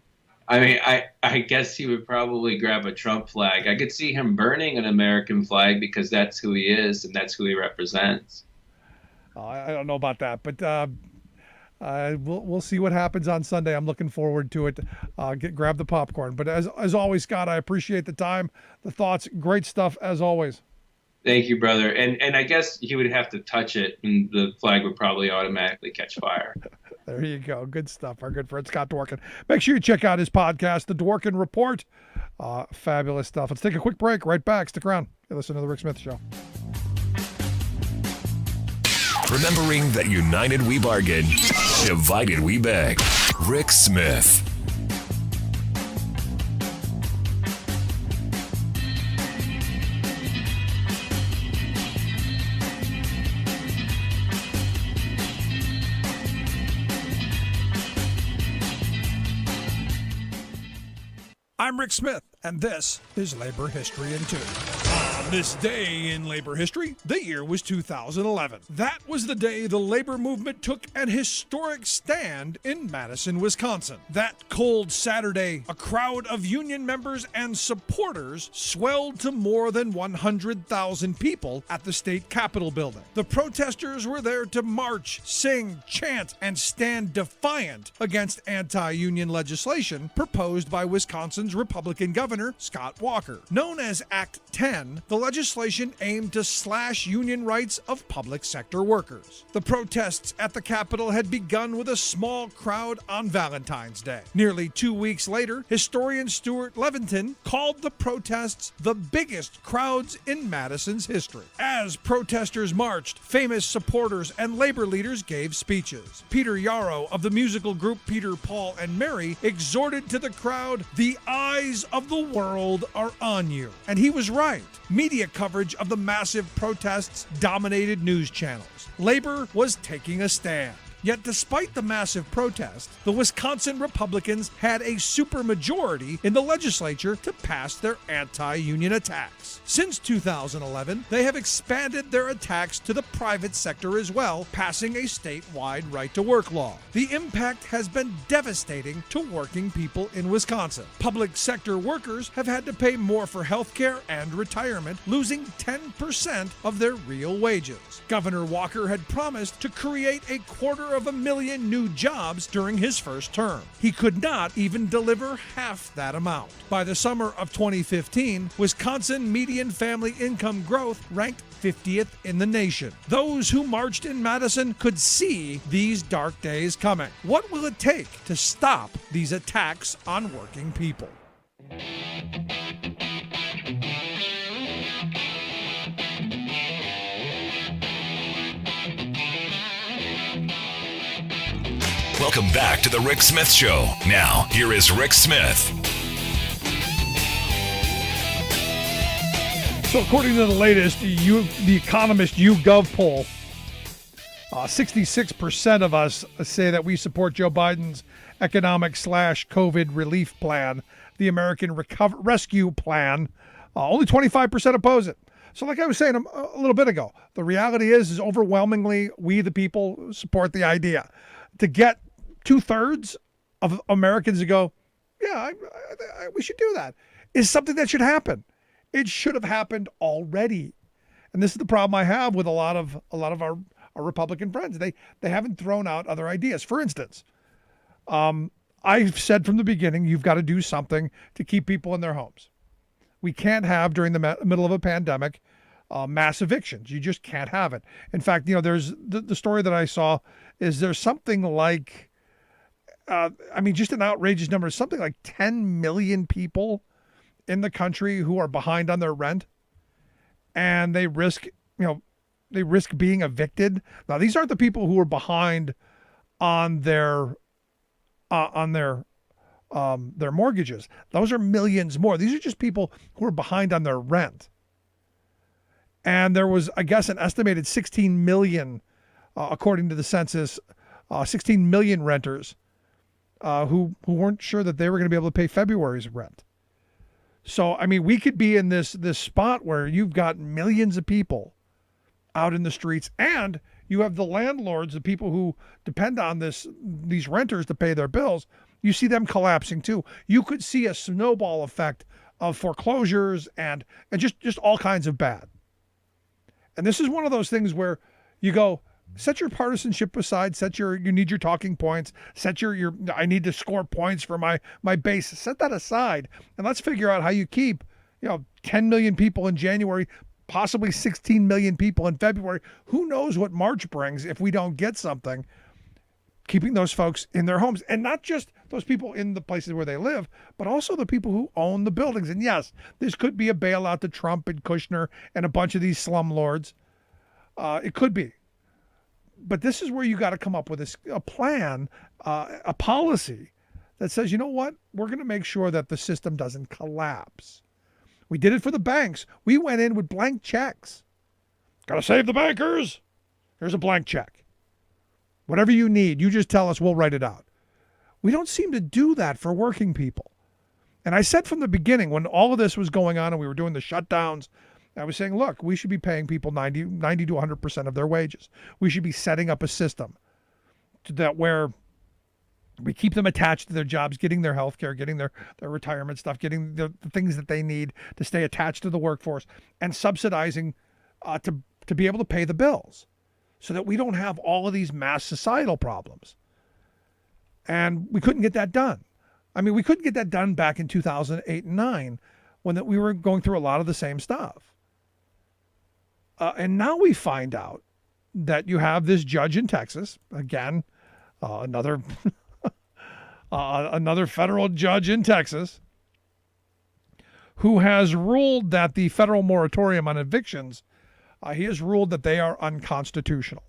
I mean, I guess he would probably grab a Trump flag. I could see him burning an American flag because that's who he is and that's who he represents. I don't know about that, but we'll see what happens on Sunday. I'm looking forward to it. Grab the popcorn. But as always, Scott, I appreciate the time, the thoughts. Great stuff as always. Thank you, brother. And I guess he would have to touch it, and the flag would probably automatically catch fire. There you go. Good stuff. Our good friend Scott Dworkin. Make sure you check out his podcast, The Dworkin Report. Fabulous stuff. Let's take a quick break. Right back. Stick around. You listen to The Rick Smith Show. Remembering that united we bargain, divided we beg. Rick Smith. I'm Rick Smith, and this is Labor History in 2. On this day in labor history, the year was 2011. That was the day the labor movement took an historic stand in Madison, Wisconsin. That cold Saturday, a crowd of union members and supporters swelled to more than 100,000 people at the state capitol building. The protesters were there to march, sing, chant, and stand defiant against anti-union legislation proposed by Wisconsin's Republican governor, Scott Walker. Known as Act 10, the The legislation aimed to slash union rights of public sector workers. The protests at the Capitol had begun with a small crowd on Valentine's Day. Nearly 2 weeks later, historian Stuart Leventon called the protests the biggest crowds in Madison's history. As protesters marched, famous supporters and labor leaders gave speeches. Peter Yarrow of the musical group Peter, Paul, and Mary exhorted to the crowd, "The eyes of the world are on you." And he was right. Media coverage of the massive protests dominated news channels. Labor was taking a stand. Yet despite the massive protest, the Wisconsin Republicans had a supermajority in the legislature to pass their anti-union attacks. Since 2011, they have expanded their attacks to the private sector as well, passing a statewide right-to-work law. The impact has been devastating to working people in Wisconsin. Public sector workers have had to pay more for health care and retirement, losing 10% of their real wages. Governor Walker had promised to create 250,000 new jobs during his first term. He could not even deliver half that amount. By the summer of 2015, Wisconsin median family income growth ranked 50th in the nation. Those who marched in Madison could see these dark days coming. What will it take to stop these attacks on working people? Welcome back to the Rick Smith Show. Now, here is Rick Smith. So according to the latest The Economist YouGov poll, 66% of us say that we support Joe Biden's economic/COVID relief plan, the American Rescue Plan. Only 25% oppose it. So like I was saying a little bit ago, the reality is overwhelmingly we the people support the idea. To get 2/3 of Americans to go, yeah, we should do that, is something that should happen. It should have happened already. And this is the problem I have with a lot of our Republican friends. They haven't thrown out other ideas. For instance, I've said from the beginning, you've got to do something to keep people in their homes. We can't have, during the middle of a pandemic, mass evictions. You just can't have it. In fact, there's the story that I saw is there's something like, just an outrageous number, something like 10 million people in the country who are behind on their rent, and they risk being evicted. Now, these aren't the people who are behind on their mortgages. Those are millions more. These are just people who are behind on their rent. And there was, I guess, an estimated 16 million, according to the census, 16 million renters who weren't sure that they were going to be able to pay February's rent. So, we could be in this spot where you've got millions of people out in the streets, and you have the landlords, the people who depend on these renters to pay their bills. You see them collapsing too. You could see a snowball effect of foreclosures and just all kinds of bad. And this is one of those things where you go, set your partisanship aside, you need your talking points, set your I need to score points for my base, set that aside, and let's figure out how you keep 10 million people in January, possibly 16 million people in February. Who knows what March brings if we don't get something, keeping those folks in their homes, and not just those people in the places where they live, but also the people who own the buildings. And yes, this could be a bailout to Trump and Kushner and a bunch of these slumlords. It could be. But this is where you got to come up with a plan, a policy that says, you know what, we're going to make sure that the system doesn't collapse. We did it for the banks. We went in with blank checks. Got to save the bankers. Here's a blank check. Whatever you need, you just tell us, we'll write it out. We don't seem to do that for working people. And I said from the beginning, when all of this was going on and we were doing the shutdowns, I was saying, look, we should be paying people 90 to 100% of their wages. We should be setting up a system where we keep them attached to their jobs, getting their health care, getting their retirement stuff, getting the things that they need to stay attached to the workforce, and subsidizing to be able to pay the bills so that we don't have all of these mass societal problems. And we couldn't get that done. We couldn't get that done back in 2008 and 2009 when we were going through a lot of the same stuff. And now we find out that you have this judge in Texas, again, another another federal judge in Texas, who has ruled that the federal moratorium on evictions, he has ruled that they are unconstitutional.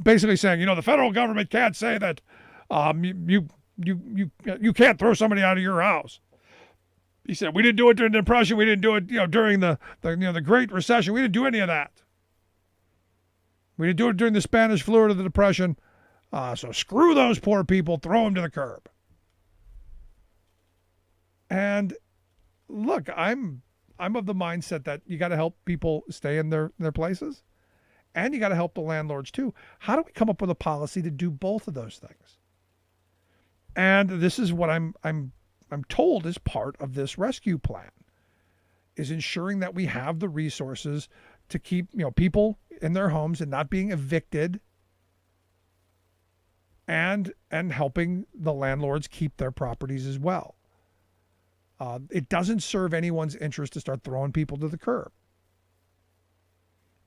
Basically saying, the federal government can't say that you can't throw somebody out of your house. He said, we didn't do it during the Depression. We didn't do it, during the Great Recession. We didn't do any of that. We didn't do it during the Spanish flu or the Depression. So screw those poor people. Throw them to the curb. And look, I'm of the mindset that you got to help people stay in their places, and you got to help the landlords too. How do we come up with a policy to do both of those things? And this is what I'm told is part of this rescue plan, is ensuring that we have the resources to keep people in their homes and not being evicted, and helping the landlords keep their properties as well. It doesn't serve anyone's interest to start throwing people to the curb.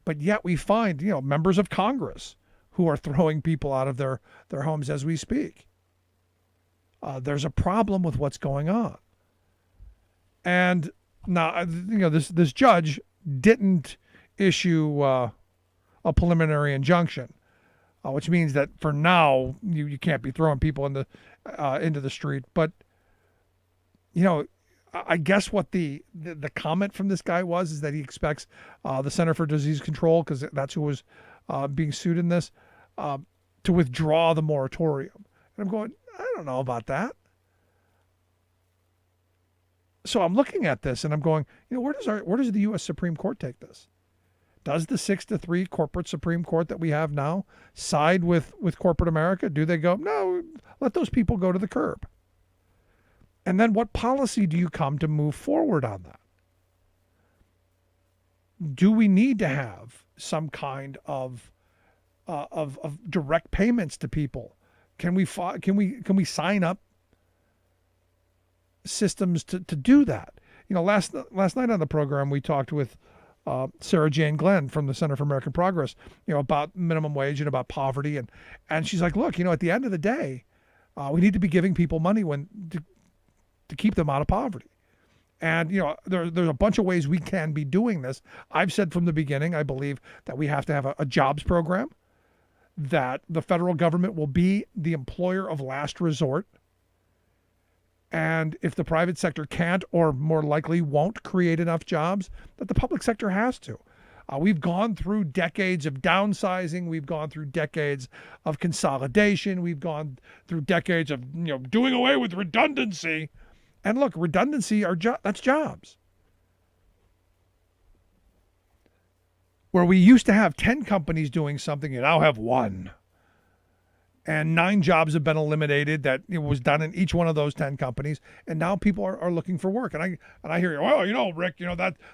But yet we find, members of Congress who are throwing people out of their homes as we speak. There's a problem with what's going on. And now, this judge didn't issue a preliminary injunction, which means that for now you can't be throwing people into the street. But I guess what the comment from this guy was is that he expects the Center for Disease Control, because that's who was being sued in this, to withdraw the moratorium. And I'm going, I don't know about that. So I'm looking at this and I'm going, where does the U.S. Supreme Court take this? Does the 6-3 corporate Supreme Court that we have now side with corporate America? Do they go, no, let those people go to the curb? And then what policy do you come to move forward on that? Do we need to have some kind of direct payments to people? Can we sign up systems to do that? Last night on the program we talked with Sarah Jane Glenn from the Center for American Progress, about minimum wage and about poverty, and she's like, look, at the end of the day, we need to be giving people money to keep them out of poverty. And, there's a bunch of ways we can be doing this. I've said from the beginning, I believe that we have to have a jobs program, that the federal government will be the employer of last resort. And if the private sector can't, or more likely won't, create enough jobs, that the public sector has to. We've gone through decades of downsizing. We've gone through decades of consolidation. We've gone through decades of doing away with redundancy. And look, redundancy that's jobs. Where we used to have 10 companies doing something, you now have one. And 9 jobs have been eliminated that was done in each one of those 10 companies. And now people are looking for work. And I hear, well, Rick,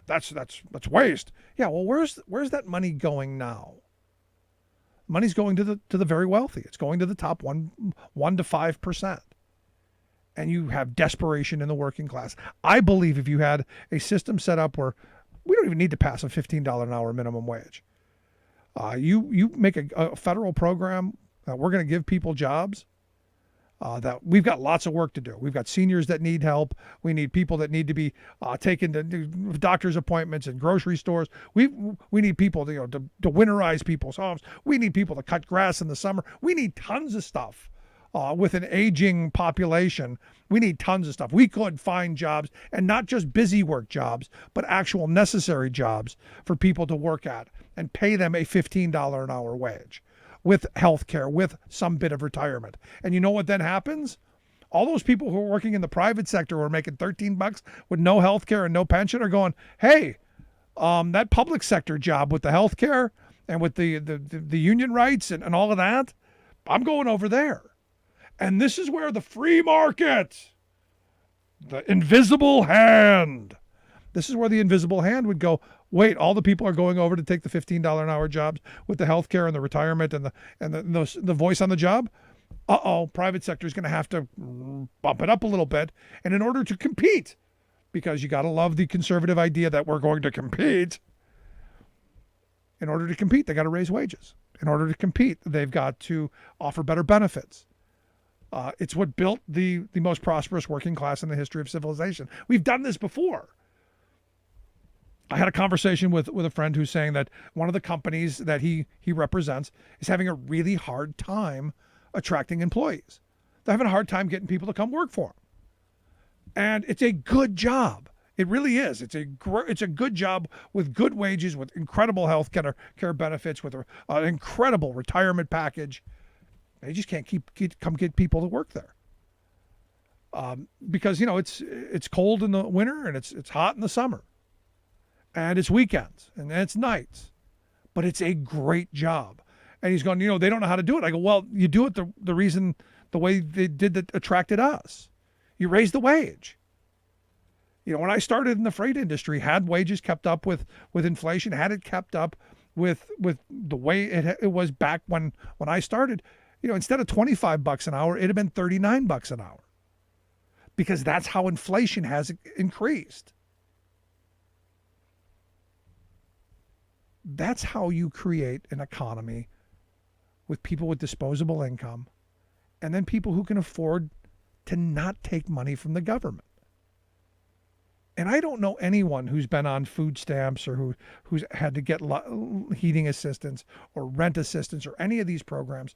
that's waste. Yeah, well, where's that money going now? Money's going to the very wealthy. It's going to the top 1 to 5%. And you have desperation in the working class. I believe if you had a system set up where we don't even need to pass a $15 an hour minimum wage. You make a federal program. We're going to give people jobs. That we've got lots of work to do. We've got seniors that need help. We need people that need to be taken to doctor's appointments and grocery stores. We need people to winterize people's homes. We need people to cut grass in the summer. We need tons of stuff. With an aging population, we need tons of stuff. We could find jobs, and not just busy work jobs, but actual necessary jobs for people to work at, and pay them a $15 an hour wage with health care, with some bit of retirement. And you know what then happens? All those people who are working in the private sector who are making $13 with no health care and no pension are going, hey, that public sector job with the health care and with the union rights and all of that, I'm going over there. And this is where the free market, the invisible hand, this is where the invisible hand would go, wait, all the people are going over to take the $15 an hour jobs with the health care and the retirement and the voice on the job. Private sector is going to have to bump it up a little bit. And in order to compete, because you got to love the conservative idea that we're going to compete, In order to compete, they got to raise wages. In order to compete, they've got to offer better benefits. It's what built the most prosperous working class in the history of civilization. We've done this before. I had a conversation with a friend who's saying that one of the companies that he represents is having a really hard time attracting employees. They're having a hard time getting people to come work for them. And it's a good job. It really is. It's a good job with good wages, with incredible health care benefits, with an incredible retirement package. They just can't come get people to work there. Because it's cold in the winter and it's hot in the summer. And it's weekends and it's nights, but it's a great job. And he's going, they don't know how to do it. I go, well, you do it the way they did that attracted us. You raise the wage. When I started in the freight industry, had wages kept up with inflation, had it kept up with the way it was back when I started, instead of $25 an hour, it'd have been $39 an hour, because that's how inflation has increased. That's how you create an economy with people with disposable income, and then people who can afford to not take money from the government. And I don't know anyone who's been on food stamps or who's had to get heating assistance or rent assistance or any of these programs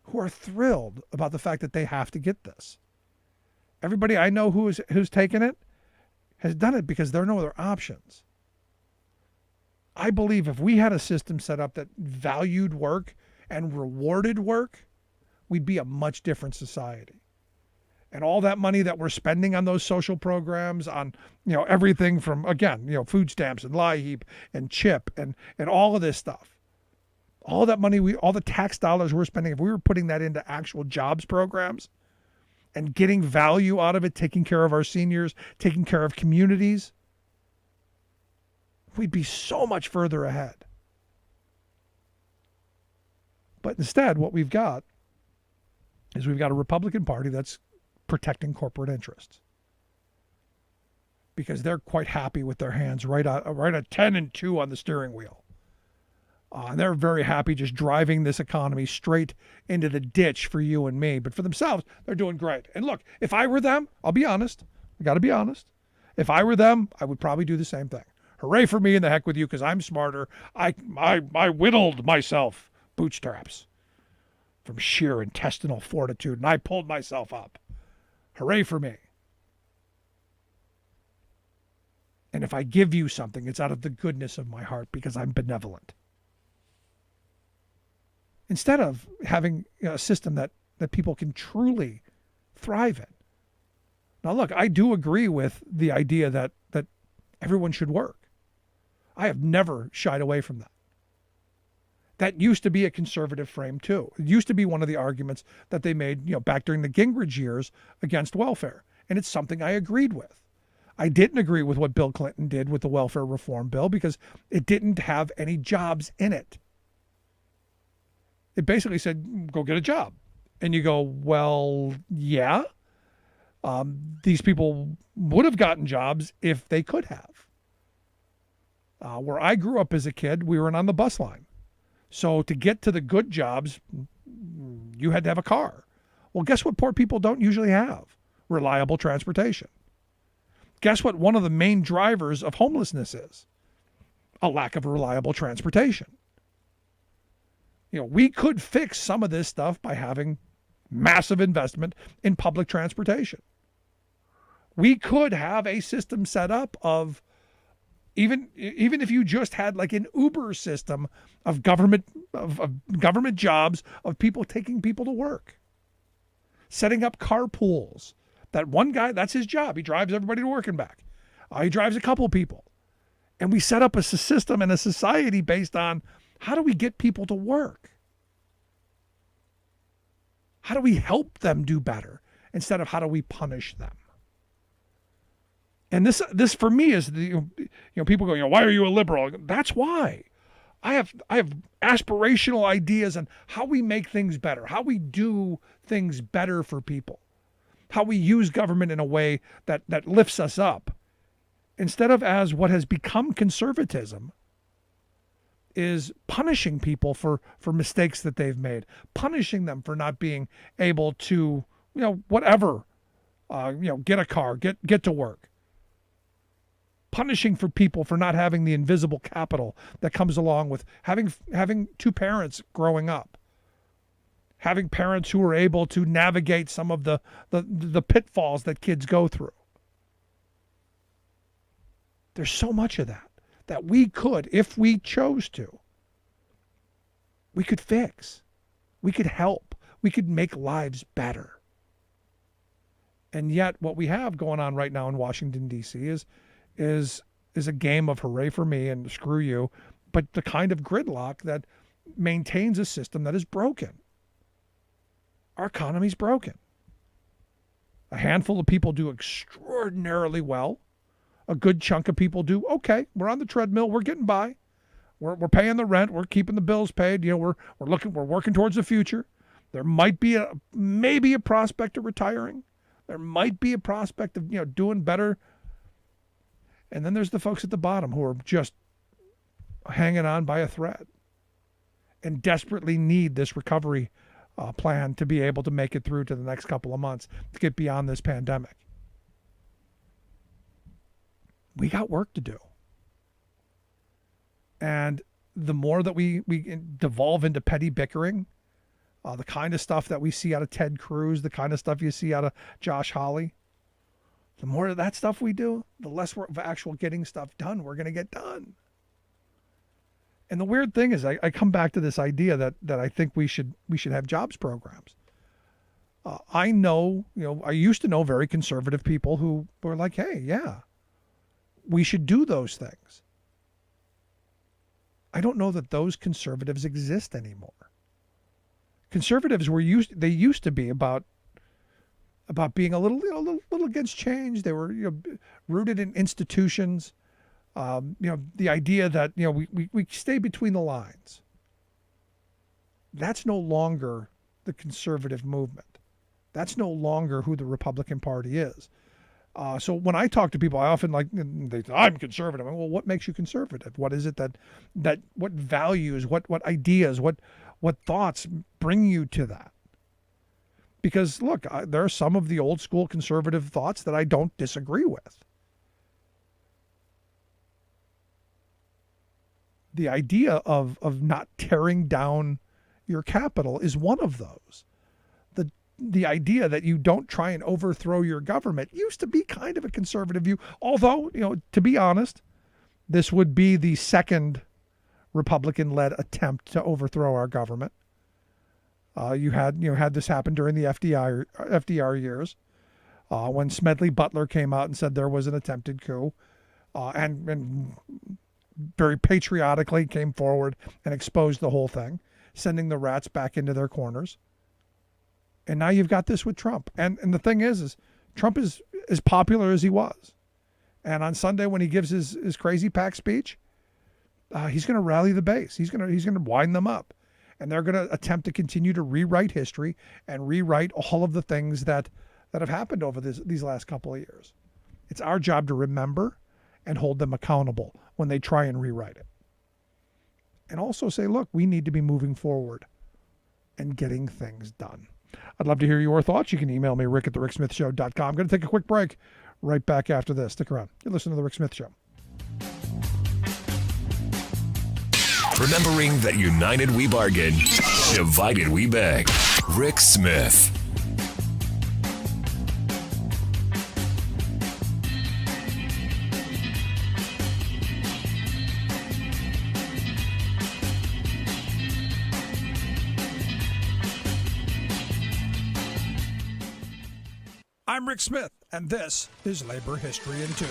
who are thrilled about the fact that they have to get this. Everybody I know who's taken it has done it because there are no other options. I believe if we had a system set up that valued work and rewarded work, we'd be a much different society. And all that money that we're spending on those social programs, on everything from, again, food stamps and LIHEAP and CHIP and all of this stuff, all that money, all the tax dollars we're spending, if we were putting that into actual jobs programs and getting value out of it, taking care of our seniors, taking care of communities, we'd be so much further ahead. But instead, what we've got is we've got a Republican Party that's protecting corporate interests, because they're quite happy with their hands right at 10 and 2 on the steering wheel. And they're very happy just driving this economy straight into the ditch for you and me. But for themselves, they're doing great. And look, if I were them, I'll be honest. I got to be honest. If I were them, I would probably do the same thing. Hooray for me and the heck with you, because I'm smarter. I whittled myself bootstraps from sheer intestinal fortitude, and I pulled myself up. Hooray for me. And if I give you something, it's out of the goodness of my heart because I'm benevolent. Instead of having a system that people can truly thrive in. Now, look, I do agree with the idea that everyone should work. I have never shied away from that. That used to be a conservative frame too. It used to be one of the arguments that they made, back during the Gingrich years against welfare. And it's something I agreed with. I didn't agree with what Bill Clinton did with the welfare reform bill because it didn't have any jobs in it. It basically said, go get a job. And you go, well, yeah. These people would have gotten jobs if they could have. Where I grew up as a kid, we weren't on the bus line. So to get to the good jobs, you had to have a car. Well, guess what poor people don't usually have? Reliable transportation. Guess what one of the main drivers of homelessness is? A lack of reliable transportation. We could fix some of this stuff by having massive investment in public transportation. We could have a system set up of even if you just had like an Uber system of government jobs, of people taking people to work, setting up carpools. That one guy, that's his job. He drives everybody to work and back. He drives a couple people. And we set up a system and a society based on how do we get people to work? How do we help them do better instead of how do we punish them? And this for me is people go, why are you a liberal? That's why. I have aspirational ideas on how we make things better, how we do things better for people, how we use government in a way that lifts us up, instead of as what has become conservatism, is punishing people for mistakes that they've made, punishing them for not being able to, whatever, get a car, get to work. Punishing for people for not having the invisible capital that comes along with having two parents growing up. Having parents who are able to navigate some of the pitfalls that kids go through. There's so much of that we could, if we chose to, we could fix. We could help. We could make lives better. And yet what we have going on right now in Washington, D.C. is a game of hooray for me and screw you, but the kind of gridlock that maintains a system that is broken. Our economy's broken. A handful of people do extraordinarily well. A good chunk of people do okay. We're on the treadmill. We're getting by. We're paying the rent. We're keeping the bills paid. We're working towards the future. There might be maybe a prospect of retiring. There might be a prospect of doing better. And then there's the folks at the bottom who are just hanging on by a thread and desperately need this recovery plan to be able to make it through to the next couple of months to get beyond this pandemic. We got work to do. And the more that we devolve into petty bickering, the kind of stuff that we see out of Ted Cruz, the kind of stuff you see out of Josh Hawley, the more of that stuff we do, the less of actual getting stuff done we're going to get done. And the weird thing is I come back to this idea that I think we should have jobs programs. I know, I used to know very conservative people who were like, hey, yeah, we should do those things. I don't know that those conservatives exist anymore. Conservatives used to be about being a little against change. They were rooted in institutions. The idea that we stay between the lines. That's no longer the conservative movement. That's no longer who the Republican Party is. So when I talk to people, I often they say, I'm conservative. Well, what makes you conservative? What is it that what values, what ideas, what thoughts bring you to that? Because look, there are some of the old school conservative thoughts that I don't disagree with. The idea of not tearing down your capital is one of those. The idea that you don't try and overthrow your government used to be kind of a conservative view. Although, to be honest, this would be the second Republican-led attempt to overthrow our government. You had this happen during the FDR years, when Smedley Butler came out and said there was an attempted coup, and very patriotically came forward and exposed the whole thing, sending the rats back into their corners. And now you've got this with Trump. And the thing is Trump is as popular as he was. And on Sunday when he gives his crazy pack speech, he's going to rally the base. He's going to wind them up. And they're going to attempt to continue to rewrite history and rewrite all of the things that have happened over these last couple of years. It's our job to remember and hold them accountable when they try and rewrite it. And also say, look, we need to be moving forward and getting things done. I'd love to hear your thoughts. You can email me, rick@thericksmithshow.com. I'm going to take a quick break. Right back after this. Stick around. You're listening to The Rick Smith Show. Remembering that united we bargain, divided we beg. Rick Smith. I'm Rick Smith, and this is Labor History in 2.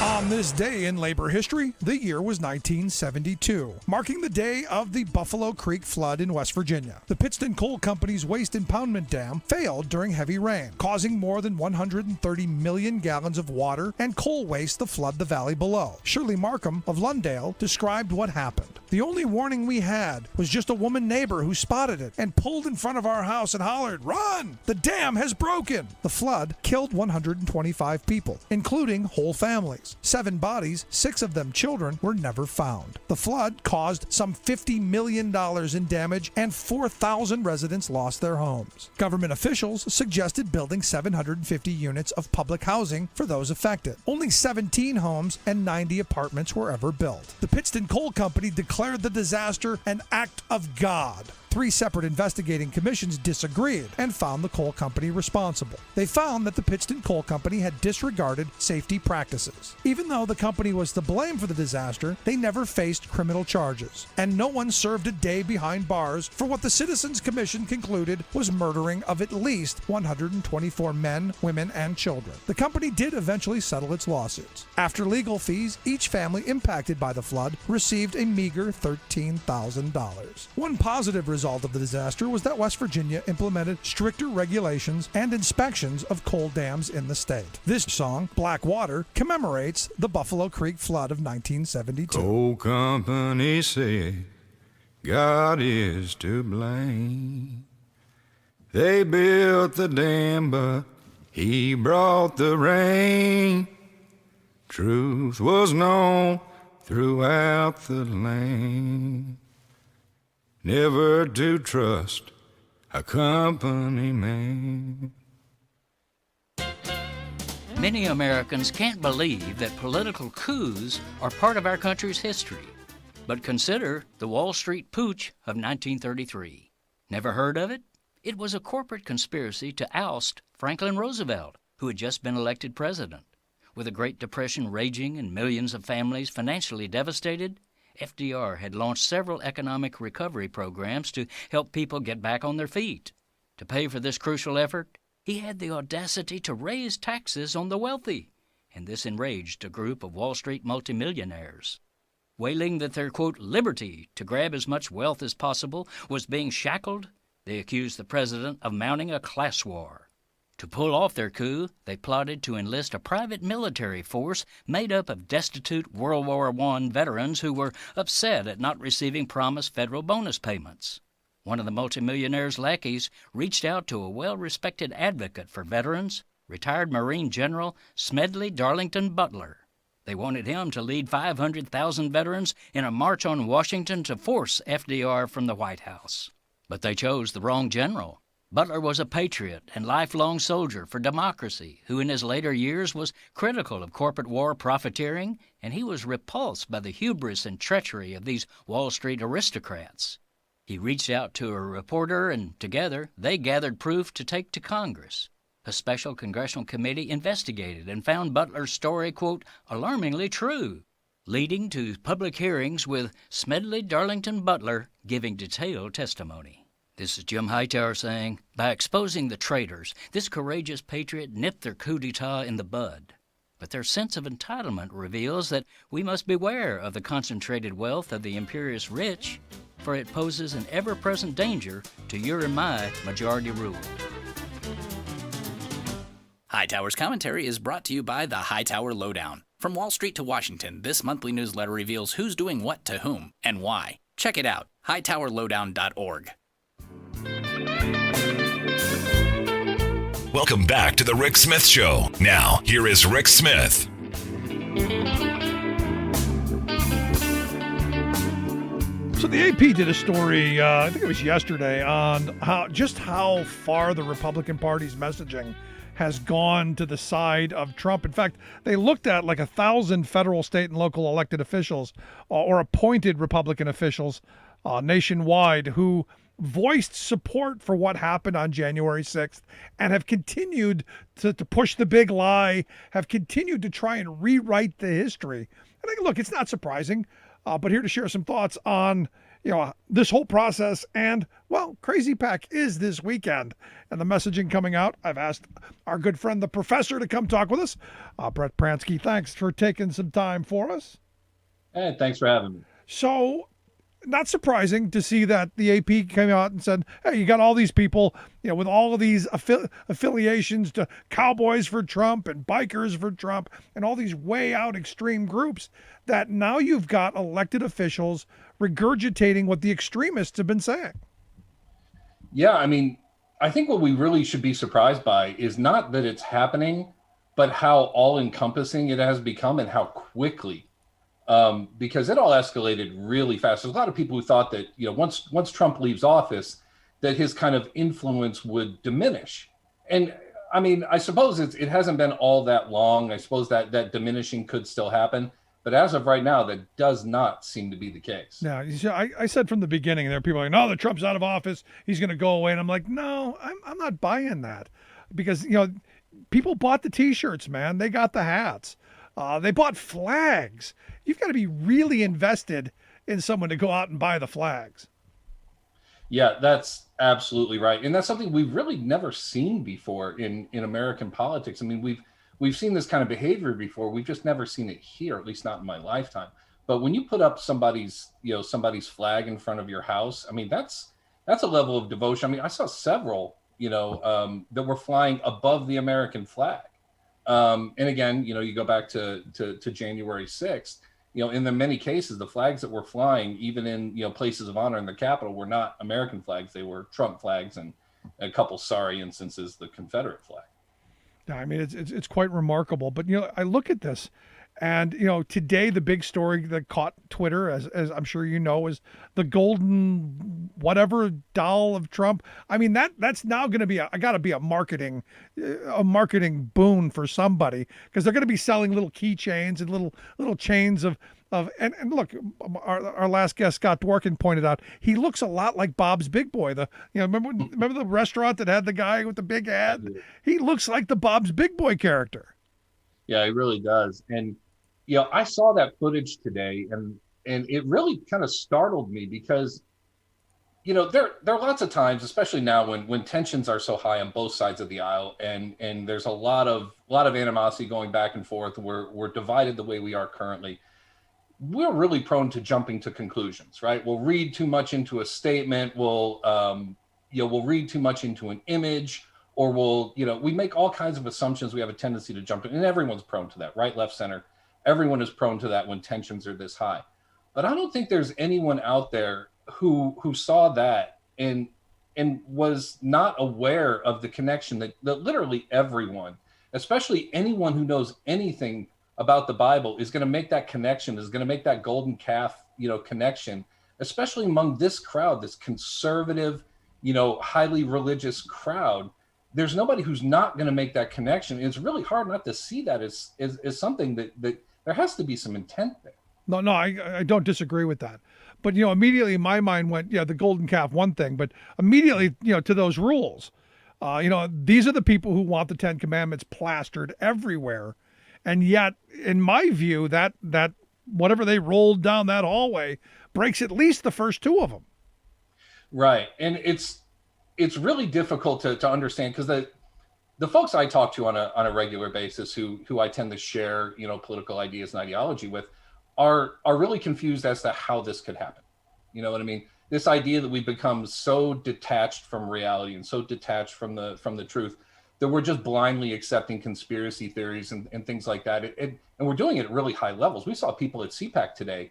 On this day in labor history, the year was 1972, marking the day of the Buffalo Creek flood in West Virginia. The Pittston Coal Company's waste impoundment dam failed during heavy rain, causing more than 130 million gallons of water and coal waste to flood the valley below. Shirley Markham of Lundale described what happened. The only warning we had was just a woman neighbor who spotted it and pulled in front of our house and hollered, "Run! The dam has broken!" The flood killed 125 people, including whole families. homes. 7 bodies, 6 of them children, were never found. The flood caused some $50 million in damage, and 4,000 residents lost their homes. Government officials suggested building 750 units of public housing for those affected. Only 17 homes and 90 apartments were ever built. The Pittston Coal Company declared the disaster an act of God. 3 separate investigating commissions disagreed and found the coal company responsible. They found that the Pittston Coal Company had disregarded safety practices. Even though the company was to blame for the disaster, they never faced criminal charges, and no one served a day behind bars for what the Citizens Commission concluded was murdering of at least 124 men, women, and children. The company did eventually settle its lawsuits. After legal fees, each family impacted by the flood received a meager $13,000. One positive result of the disaster was that West Virginia implemented stricter regulations and inspections of coal dams in the state. This song, Black Water, commemorates the Buffalo Creek flood of 1972. Coal company said God is to blame. They built the dam, but he brought the rain. Truth was known throughout the land. Never to trust a company man. Many Americans can't believe that political coups are part of our country's history. But consider the Wall Street Putsch of 1933. Never heard of it? It was a corporate conspiracy to oust Franklin Roosevelt, who had just been elected president. With the Great Depression raging and millions of families financially devastated, FDR had launched several economic recovery programs to help people get back on their feet. To pay for this crucial effort, he had the audacity to raise taxes on the wealthy, and this enraged a group of Wall Street multimillionaires. Wailing that their, quote, liberty to grab as much wealth as possible was being shackled, they accused the president of mounting a class war. To pull off their coup, they plotted to enlist a private military force made up of destitute World War I veterans who were upset at not receiving promised federal bonus payments. One of the multimillionaire's lackeys reached out to a well-respected advocate for veterans, retired Marine General Smedley Darlington Butler. They wanted him to lead 500,000 veterans in a march on Washington to force FDR from the White House. But they chose the wrong general. Butler was a patriot and lifelong soldier for democracy who in his later years was critical of corporate war profiteering, and he was repulsed by the hubris and treachery of these Wall Street aristocrats. He reached out to a reporter, and together they gathered proof to take to Congress. A special congressional committee investigated and found Butler's story, quote, alarmingly true, leading to public hearings with Smedley Darlington Butler giving detailed testimony. This is Jim Hightower saying, by exposing the traitors, this courageous patriot nipped their coup d'etat in the bud. But their sense of entitlement reveals that we must beware of the concentrated wealth of the imperious rich, for it poses an ever-present danger to your and my majority rule. Hightower's commentary is brought to you by the Hightower Lowdown. From Wall Street to Washington, this monthly newsletter reveals who's doing what to whom and why. Check it out, hightowerlowdown.org. Welcome back to the Rick Smith Show. Now, here is Rick Smith. So the AP did a story, I think it was yesterday, on how far the Republican Party's messaging has gone to the side of Trump. In fact, they looked at like 1,000 federal, state, and local elected officials or appointed Republican officials nationwide who voiced support for what happened on January 6th and have continued to push the big lie, have continued to try and rewrite the history. And look, it's not surprising, but here to share some thoughts on this whole process and, well, Crazy Pack is this weekend and the messaging coming out. I've asked our good friend, the professor, to come talk with us. Brett Pransky, thanks for taking some time for us. Hey, thanks for having me. So, not surprising to see that the AP came out and said, hey, you got all these people, with all of these affiliations to Cowboys for Trump and Bikers for Trump and all these way out extreme groups, that now you've got elected officials regurgitating what the extremists have been saying. Yeah, I mean, I think what we really should be surprised by is not that it's happening, but how all-encompassing it has become and how quickly, because it all escalated really fast. There's a lot of people who thought that, once Trump leaves office, that his kind of influence would diminish. And I mean, I suppose it hasn't been all that long. I suppose that diminishing could still happen. But as of right now, that does not seem to be the case. Yeah, you see, I said from the beginning, there are people like, no, the Trump's out of office, he's going to go away. And I'm like, no, I'm not buying that. Because, people bought the T-shirts, man. They got the hats. They bought flags. You've got to be really invested in someone to go out and buy the flags. Yeah, that's absolutely right. And that's something we've really never seen before in American politics. I mean, we've seen this kind of behavior before. We've just never seen it here, at least not in my lifetime. But when you put up somebody's flag in front of your house, I mean, that's a level of devotion. I mean, I saw several, that were flying above the American flag. And again, you go back to January 6th, in the many cases, the flags that were flying, even in, places of honor in the Capitol, were not American flags. They were Trump flags, and a couple sorry instances, the Confederate flag. I mean, it's quite remarkable. But, I look at this and, today the big story that caught Twitter, as I'm sure you know, is the golden whatever doll of Trump. I mean, that's now going to be a marketing boon for somebody, because they're going to be selling little keychains and little chains of and look, our last guest, Scott Dworkin, pointed out he looks a lot like Bob's Big Boy. Remember the restaurant that had the guy with the big head? He looks like the Bob's Big Boy character. Yeah, he really does. And I saw that footage today, and it really kind of startled me because there are lots of times, especially now when tensions are so high on both sides of the aisle, and there's a lot of animosity going back and forth. We're divided the way we are currently. We're really prone to jumping to conclusions, right? We'll read too much into a statement. We'll read too much into an image, or we make all kinds of assumptions. We have a tendency to jump in, and everyone's prone to that, right, left, center. Everyone is prone to that when tensions are this high. But I don't think there's anyone out there who saw that and was not aware of the connection that literally everyone, especially anyone who knows anything about the Bible, is going to make that connection, is going to make that golden calf, connection, especially among this crowd, this conservative, highly religious crowd. There's nobody who's not going to make that connection. It's really hard not to see that as something that there has to be some intent there. No, I don't disagree with that. But, immediately my mind went, the golden calf, one thing, but immediately, to those rules. These are the people who want the 10 Commandments plastered everywhere. And yet, in my view, that whatever they rolled down that hallway breaks at least the first two of them. Right. And it's really difficult to understand, because the folks I talk to on a regular basis who I tend to share, political ideas and ideology with are really confused as to how this could happen. You know what I mean? This idea that we've become so detached from reality and so detached from the truth that we're just blindly accepting conspiracy theories and things like that. And we're doing it at really high levels. We saw people at CPAC today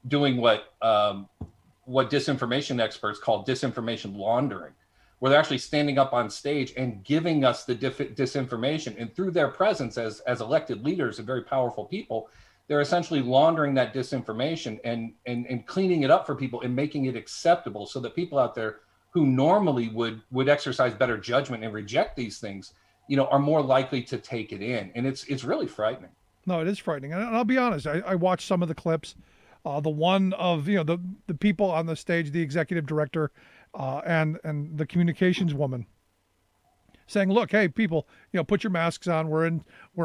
doing what disinformation experts call disinformation laundering, where they're actually standing up on stage and giving us the disinformation. And through their presence as elected leaders and very powerful people, they're essentially laundering that disinformation and cleaning it up for people and making it acceptable, so that people out there who normally would exercise better judgment and reject these things, are more likely to take it in. And it's really frightening. No, it is frightening. And I'll be honest, I watched some of the clips. The one of, the people on the stage, the executive director and the communications woman, saying, look, hey, people, put your masks on. We're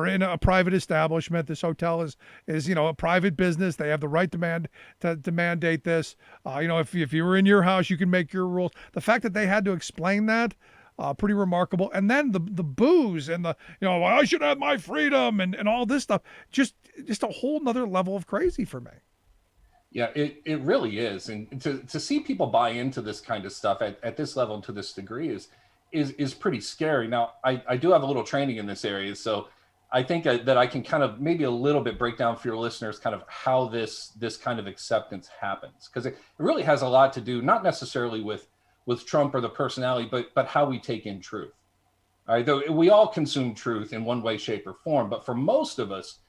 in a private establishment. This hotel is a private business. They have the right to mandate this. If you were in your house, you can make your rules. The fact that they had to explain that, pretty remarkable. And then the booze and well, I should have my freedom and all this stuff, just a whole nother level of crazy for me. Yeah, it really is. And to see people buy into this kind of stuff at this level and to this degree is pretty scary. Now, I do have a little training in this area, so I think that I can kind of maybe a little bit break down for your listeners kind of how this kind of acceptance happens, because it really has a lot to do, not necessarily with Trump or the personality, but how we take in truth. All right, though we all consume truth in one way, shape, or form, but for most of us,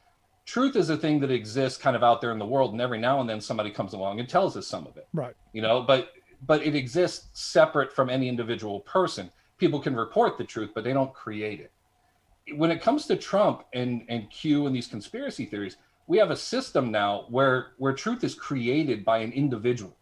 truth is a thing that exists kind of out there in the world, and every now and then somebody comes along and tells us some of it. Right. But it exists separate from any individual person. People can report the truth, but they don't create it. When it comes to Trump and Q and these conspiracy theories, we have a system now where truth is created by an individual.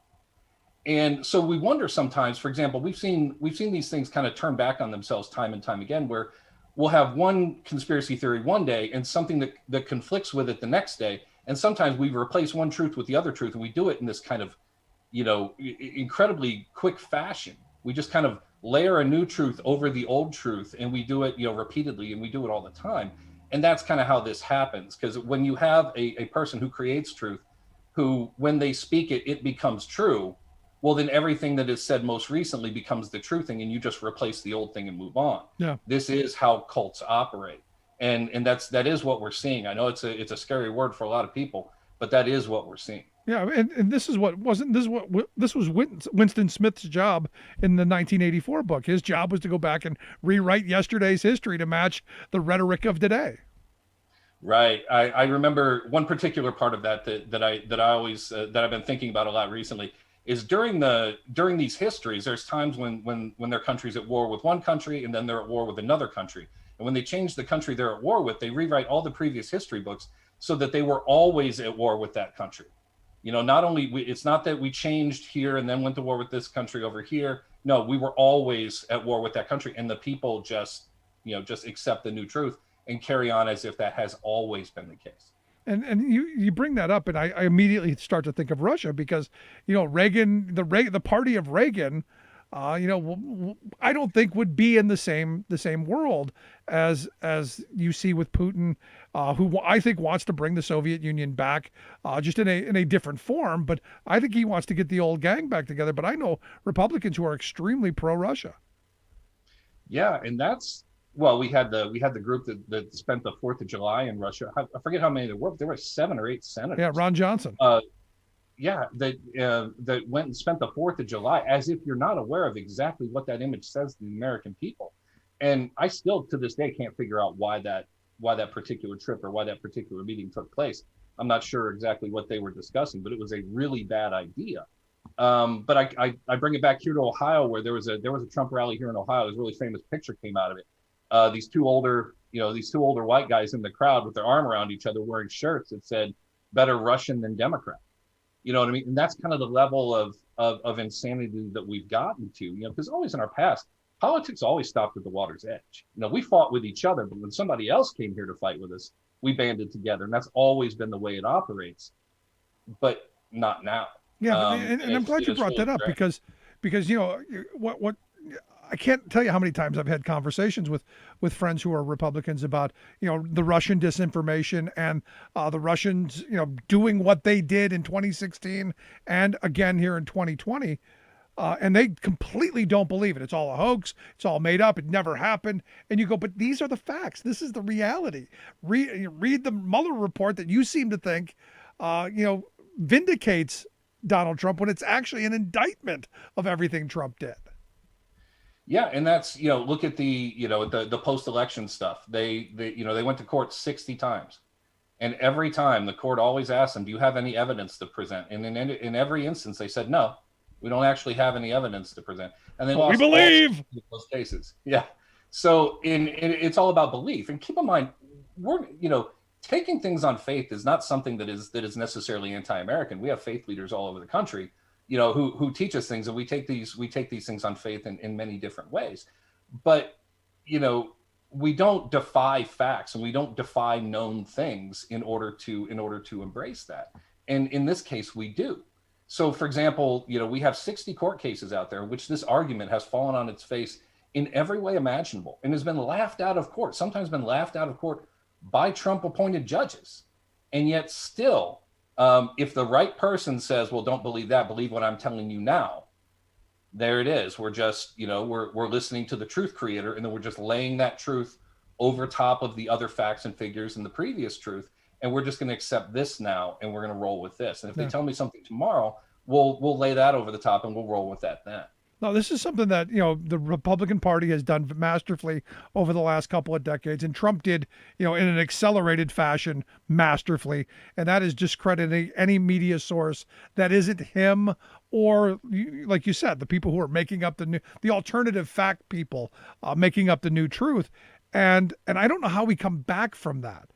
And so we wonder sometimes, for example, we've seen these things kind of turn back on themselves time and time again, where we'll have one conspiracy theory one day and something that conflicts with it the next day. And sometimes we replace one truth with the other truth, and we do it in this kind of, incredibly quick fashion. We just kind of layer a new truth over the old truth, and we do it, repeatedly, and we do it all the time. And that's kind of how this happens, because when you have a person who creates truth, who, when they speak it, it becomes true, well, then everything that is said most recently becomes the true thing, and you just replace the old thing and move on. Yeah. This is how cults operate. And that is what we're seeing. I know it's a scary word for a lot of people, but that is what we're seeing. Yeah, and this was Winston Smith's job in the 1984 book. His job was to go back and rewrite yesterday's history to match the rhetoric of today. Right. I remember one particular part of that I've been thinking about a lot recently is during these histories, there's times when their country's at war with one country and then they're at war with another country. And when they change the country they're at war with, they rewrite all the previous history books so that they were always at war with that country. It's not that we changed here and then went to war with this country over here. No, we were always at war with that country, and the people just accept the new truth and carry on as if that has always been the case. And you bring that up, and I immediately start to think of Russia because Reagan, the party of Reagan, I don't think would be in the same world as you see with Putin, who I think wants to bring the Soviet Union back, just in a different form. But I think he wants to get the old gang back together. But I know Republicans who are extremely pro-Russia. Yeah, and we had the group that spent the 4th of July in Russia. I forget how many there were, but there were 7 or 8 senators. Yeah, Ron Johnson. That went and spent the 4th of July, as if you're not aware of exactly what that image says to the American people. And I still, to this day, can't figure out why that particular trip or why that particular meeting took place. I'm not sure exactly what they were discussing, but it was a really bad idea. But I bring it back here to Ohio, where there was a Trump rally here in Ohio. There's a really famous picture came out of it. These two older white guys in the crowd with their arm around each other wearing shirts that said "Better Russian than Democrat." You know what I mean? And that's kind of the level of insanity that we've gotten to, because always in our past, politics always stopped at the water's edge. We fought with each other, but when somebody else came here to fight with us, we banded together. And that's always been the way it operates, but not now. Yeah. And I'm glad you brought that up because what I can't tell you how many times I've had conversations with friends who are Republicans about, the Russian disinformation and the Russians, doing what they did in 2016 and again here in 2020. And they completely don't believe it. It's all a hoax. It's all made up. It never happened. And you go, but these are the facts. This is the reality. Read the Mueller report that you seem to think, vindicates Donald Trump when it's actually an indictment of everything Trump did. Yeah, and that's look at the post-election stuff. They went to court 60 times, and every time the court always asked them, "Do you have any evidence to present?" And in every instance, they said, "No, we don't actually have any evidence to present." And they lost. We believe those cases. Yeah, so it's all about belief. And keep in mind, we're taking things on faith is not something that is necessarily anti-American. We have faith leaders all over the country, who teach us things, and we take these things on faith in many different ways. But, we don't defy facts and we don't defy known things in order to embrace that. And in this case, we do. So, for example, we have 60 court cases out there in which this argument has fallen on its face in every way imaginable and has been laughed out of court, sometimes been laughed out of court by Trump appointed judges. And yet still, if the right person says, well, don't believe that, believe what I'm telling you now, there it is. We're just, we're listening to the truth creator, and then we're just laying that truth over top of the other facts and figures in the previous truth. And we're just going to accept this now, and we're going to roll with this. And if they tell me something tomorrow, we'll lay that over the top and we'll roll with that then. No, this is something that, the Republican Party has done masterfully over the last couple of decades, and Trump did, in an accelerated fashion masterfully, and that is discrediting any media source that isn't him or, like you said, the people who are making up the alternative fact people, making up the new truth. And I don't know how we come back from that.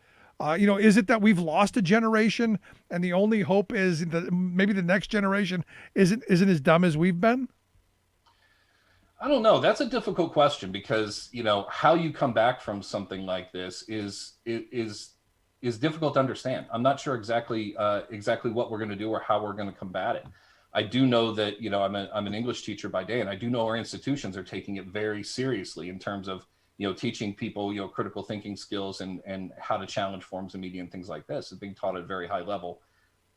Is it that we've lost a generation and the only hope is that maybe the next generation isn't as dumb as we've been? I don't know. That's a difficult question because, how you come back from something like this is difficult to understand. I'm not sure exactly what we're going to do or how we're going to combat it. I do know that, I'm an English teacher by day, and I do know our institutions are taking it very seriously in terms of, teaching people, critical thinking skills and how to challenge forms of media and things like this. It's being taught at a very high level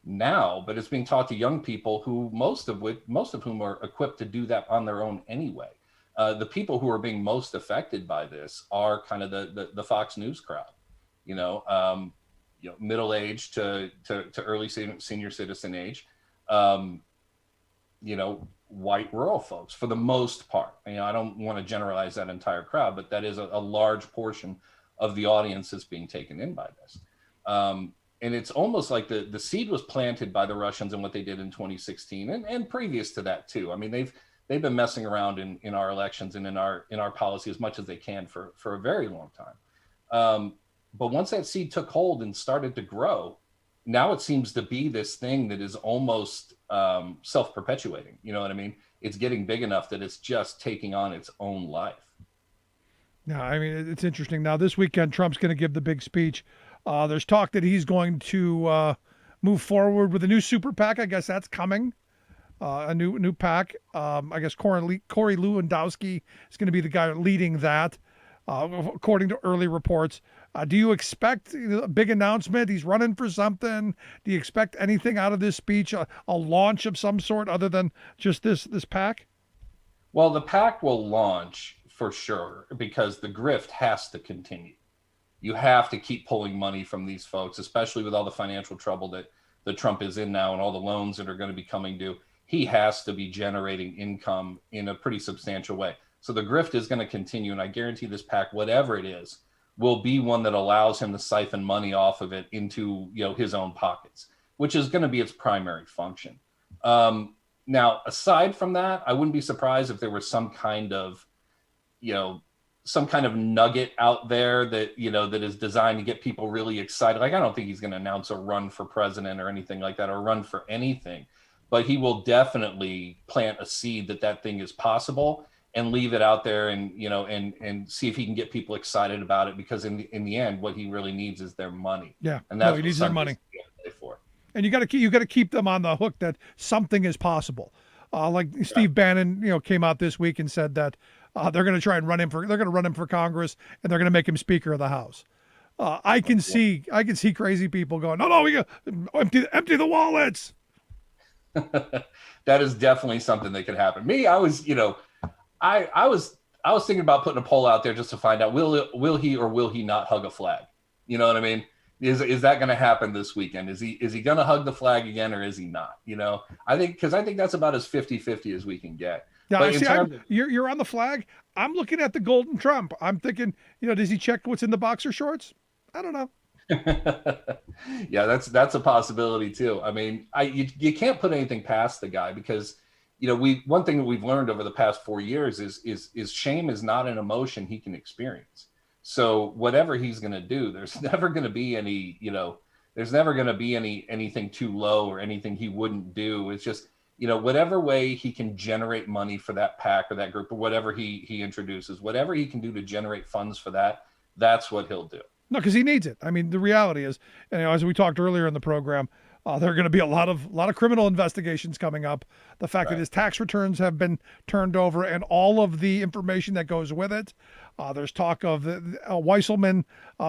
now, but it's being taught to young people who most of whom are equipped to do that on their own anyway. The people who are being most affected by this are kind of the Fox News crowd, middle age to early senior citizen age, white rural folks for the most part. I don't want to generalize that entire crowd, but that is a large portion of the audience that's being taken in by this. And it's almost like the seed was planted by the Russians and what they did in 2016 and previous to that too. I mean, they've been messing around in our elections and in our policy as much as they can for a very long time. But once that seed took hold and started to grow, now it seems to be this thing that is almost self-perpetuating. You know what I mean? It's getting big enough that it's just taking on its own life. Yeah, I mean, it's interesting. Now, this weekend, Trump's going to give the big speech. There's talk that he's going to move forward with a new super PAC. I guess that's coming. A new PAC. I guess Corey Lewandowski is going to be the guy leading that, according to early reports. Do you expect a big announcement? He's running for something. Do you expect anything out of this speech? A launch of some sort other than just this PAC? Well, the PAC will launch for sure because the grift has to continue. You have to keep pulling money from these folks, especially with all the financial trouble that Trump is in now and all the loans that are going to be coming due. He has to be generating income in a pretty substantial way. So the grift is going to continue. And I guarantee this PAC, whatever it is, will be one that allows him to siphon money off of it into his own pockets, which is going to be its primary function. Now, aside from that, I wouldn't be surprised if there was some kind of nugget out there that, that is designed to get people really excited. Like, I don't think he's going to announce a run for president or anything like that, or run for anything, but he will definitely plant a seed that thing is possible and leave it out there and, and see if he can get people excited about it, because in the end, what he really needs is their money. Yeah. And that's he needs their money. For. And you got to keep them on the hook that something is possible. Like Steve Bannon, came out this week and said that they're going to try and run him for Congress, and they're going to make him Speaker of the House. I can see crazy people going, no, we got empty the wallets. That is definitely something that could happen. Me, I was thinking about putting a poll out there just to find out will he or will he not hug a flag? You know what I mean? Is that going to happen this weekend? Is he going to hug the flag again, or is he not? I think that's about as 50-50 as we can get. Yeah, you're on the flag. I'm looking at the golden Trump. I'm thinking, does he check what's in the boxer shorts? I don't know. Yeah, that's a possibility too. I mean, you can't put anything past the guy because, one thing that we've learned over the past 4 years is shame is not an emotion he can experience. So whatever he's going to do, there's never going to be anything too low or anything he wouldn't do. It's just, whatever way he can generate money for that PAC or that group or whatever he introduces, whatever he can do to generate funds for that, that's what he'll do. No, because he needs it. I mean, the reality is, as we talked earlier in the program, there are going to be a lot of criminal investigations coming up. The fact that his tax returns have been turned over and all of the information that goes with it. There's talk of Weisselman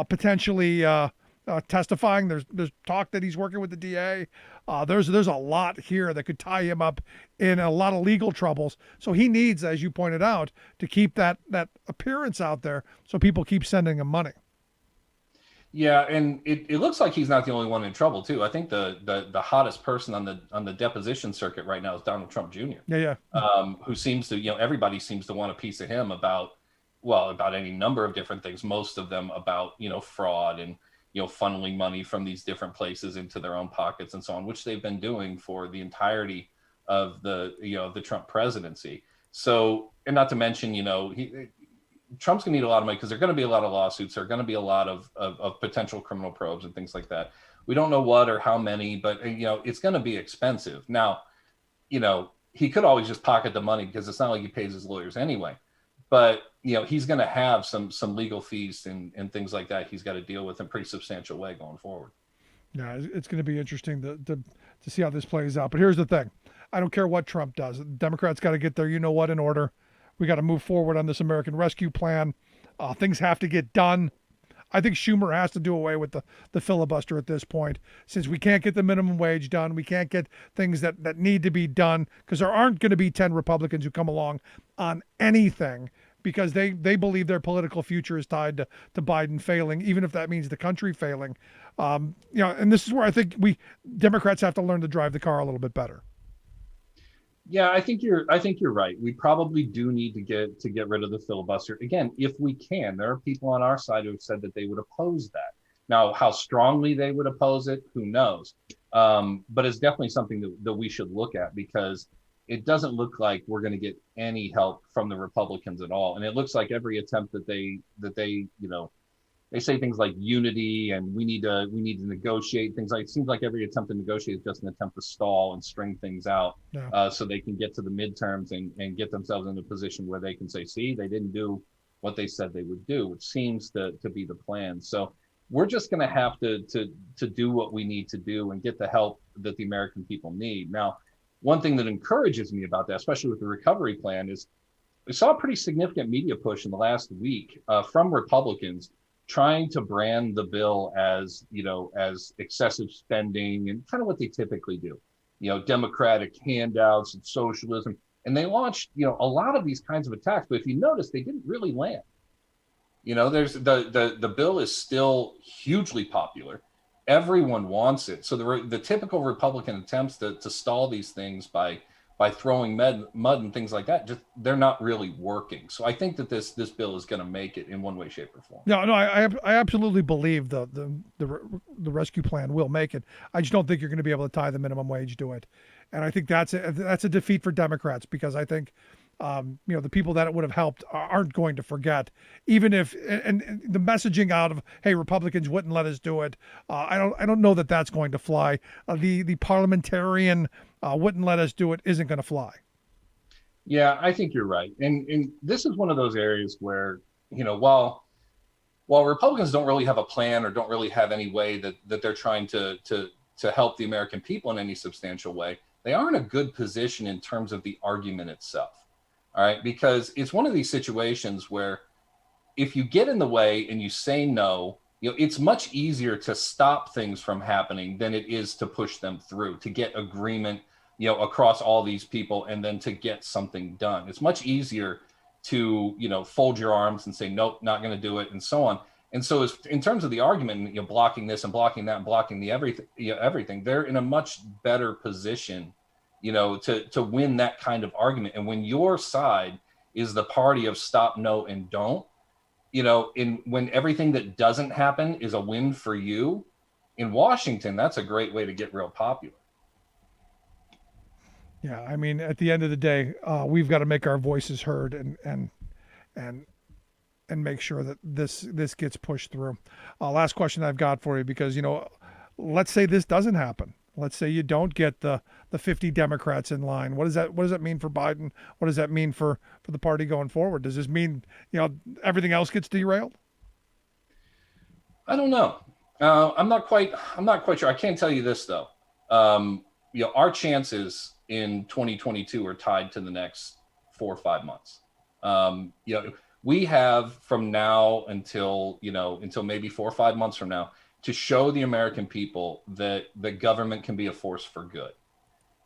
potentially testifying. There's talk that he's working with the DA. There's a lot here that could tie him up in a lot of legal troubles. So he needs, as you pointed out, to keep that appearance out there so people keep sending him money. Yeah, and it looks like he's not the only one in trouble too. I think the hottest person on the deposition circuit right now is Donald Trump Jr. Yeah, yeah. Who seems to, everybody seems to want a piece of him about, about any number of different things. Most of them about, fraud and, funneling money from these different places into their own pockets and so on, which they've been doing for the entirety of the Trump presidency. So, and not to mention, Trump's going to need a lot of money because there are going to be a lot of lawsuits. There are going to be a lot of potential criminal probes and things like that. We don't know what or how many, but it's going to be expensive. Now, he could always just pocket the money because it's not like he pays his lawyers anyway. But he's going to have some legal fees and things like that he's got to deal with in a pretty substantial way going forward. Yeah, it's going to be interesting to see how this plays out. But here's the thing: I don't care what Trump does. The Democrats got to get their in order. We got to move forward on this American Rescue Plan. Things have to get done. I think Schumer has to do away with the filibuster at this point, since we can't get the minimum wage done. We can't get things that need to be done because there aren't going to be 10 Republicans who come along on anything because they believe their political future is tied to Biden failing, even if that means the country failing. And this is where I think Democrats have to learn to drive the car a little bit better. Yeah, I think you're right. We probably do need to get rid of the filibuster again if we can. There are people on our side who have said that they would oppose that. Now, how strongly they would oppose it, who knows? But it's definitely something that we should look at because it doesn't look like we're going to get any help from the Republicans at all. And it looks like every attempt that they they say things like unity and we need to negotiate things like, it seems like every attempt to negotiate is just an attempt to stall and string things out so they can get to the midterms and get themselves in a position where they can say, see, they didn't do what they said they would do, which seems to be the plan. So we're just going to have to do what we need to do and get the help that the American people need. Now, one thing that encourages me about that, especially with the recovery plan, is we saw a pretty significant media push in the last week from Republicans trying to brand the bill as excessive spending and kind of what they typically do, democratic handouts and socialism. And they launched, a lot of these kinds of attacks. But if you notice, they didn't really land. There's the bill is still hugely popular. Everyone wants it. So the typical Republican attempts to stall these things by throwing mud and things like that, just they're not really working. So I think that this bill is going to make it in one way, shape, or form. No, I absolutely believe the rescue plan will make it. I just don't think you're going to be able to tie the minimum wage to it, and I think that's a defeat for Democrats because I think the people that it would have helped aren't going to forget, even if and the messaging out of, hey, Republicans wouldn't let us do it. I don't know that that's going to fly. The parliamentarian wouldn't let us do it isn't going to fly. Yeah, I think you're right. And this is one of those areas where, while Republicans don't really have a plan or don't really have any way that they're trying to help the American people in any substantial way, they are in a good position in terms of the argument itself. All right, because it's one of these situations where if you get in the way and you say no, it's much easier to stop things from happening than it is to push them through, to get agreement, across all these people and then to get something done. It's much easier to, fold your arms and say, nope, not going to do it and so on. And so in terms of the argument, blocking this and blocking that and blocking the everything, they're in a much better position to win that kind of argument. And when your side is the party of stop, no, and don't, when everything that doesn't happen is a win for you in Washington, that's a great way to get real popular. Yeah, I mean, at the end of the day, we've got to make our voices heard and make sure that this gets pushed through. Last question I've got for you, because let's say this doesn't happen. Let's say you don't get the 50 Democrats in line. What does that mean for Biden? What does that mean for the party going forward? Does this mean everything else gets derailed? I don't know. I'm not quite sure. I can tell you this though. Our chances in 2022 are tied to the next 4 or 5 months. We have from now until maybe 4 or 5 months from now to show the American people that the government can be a force for good.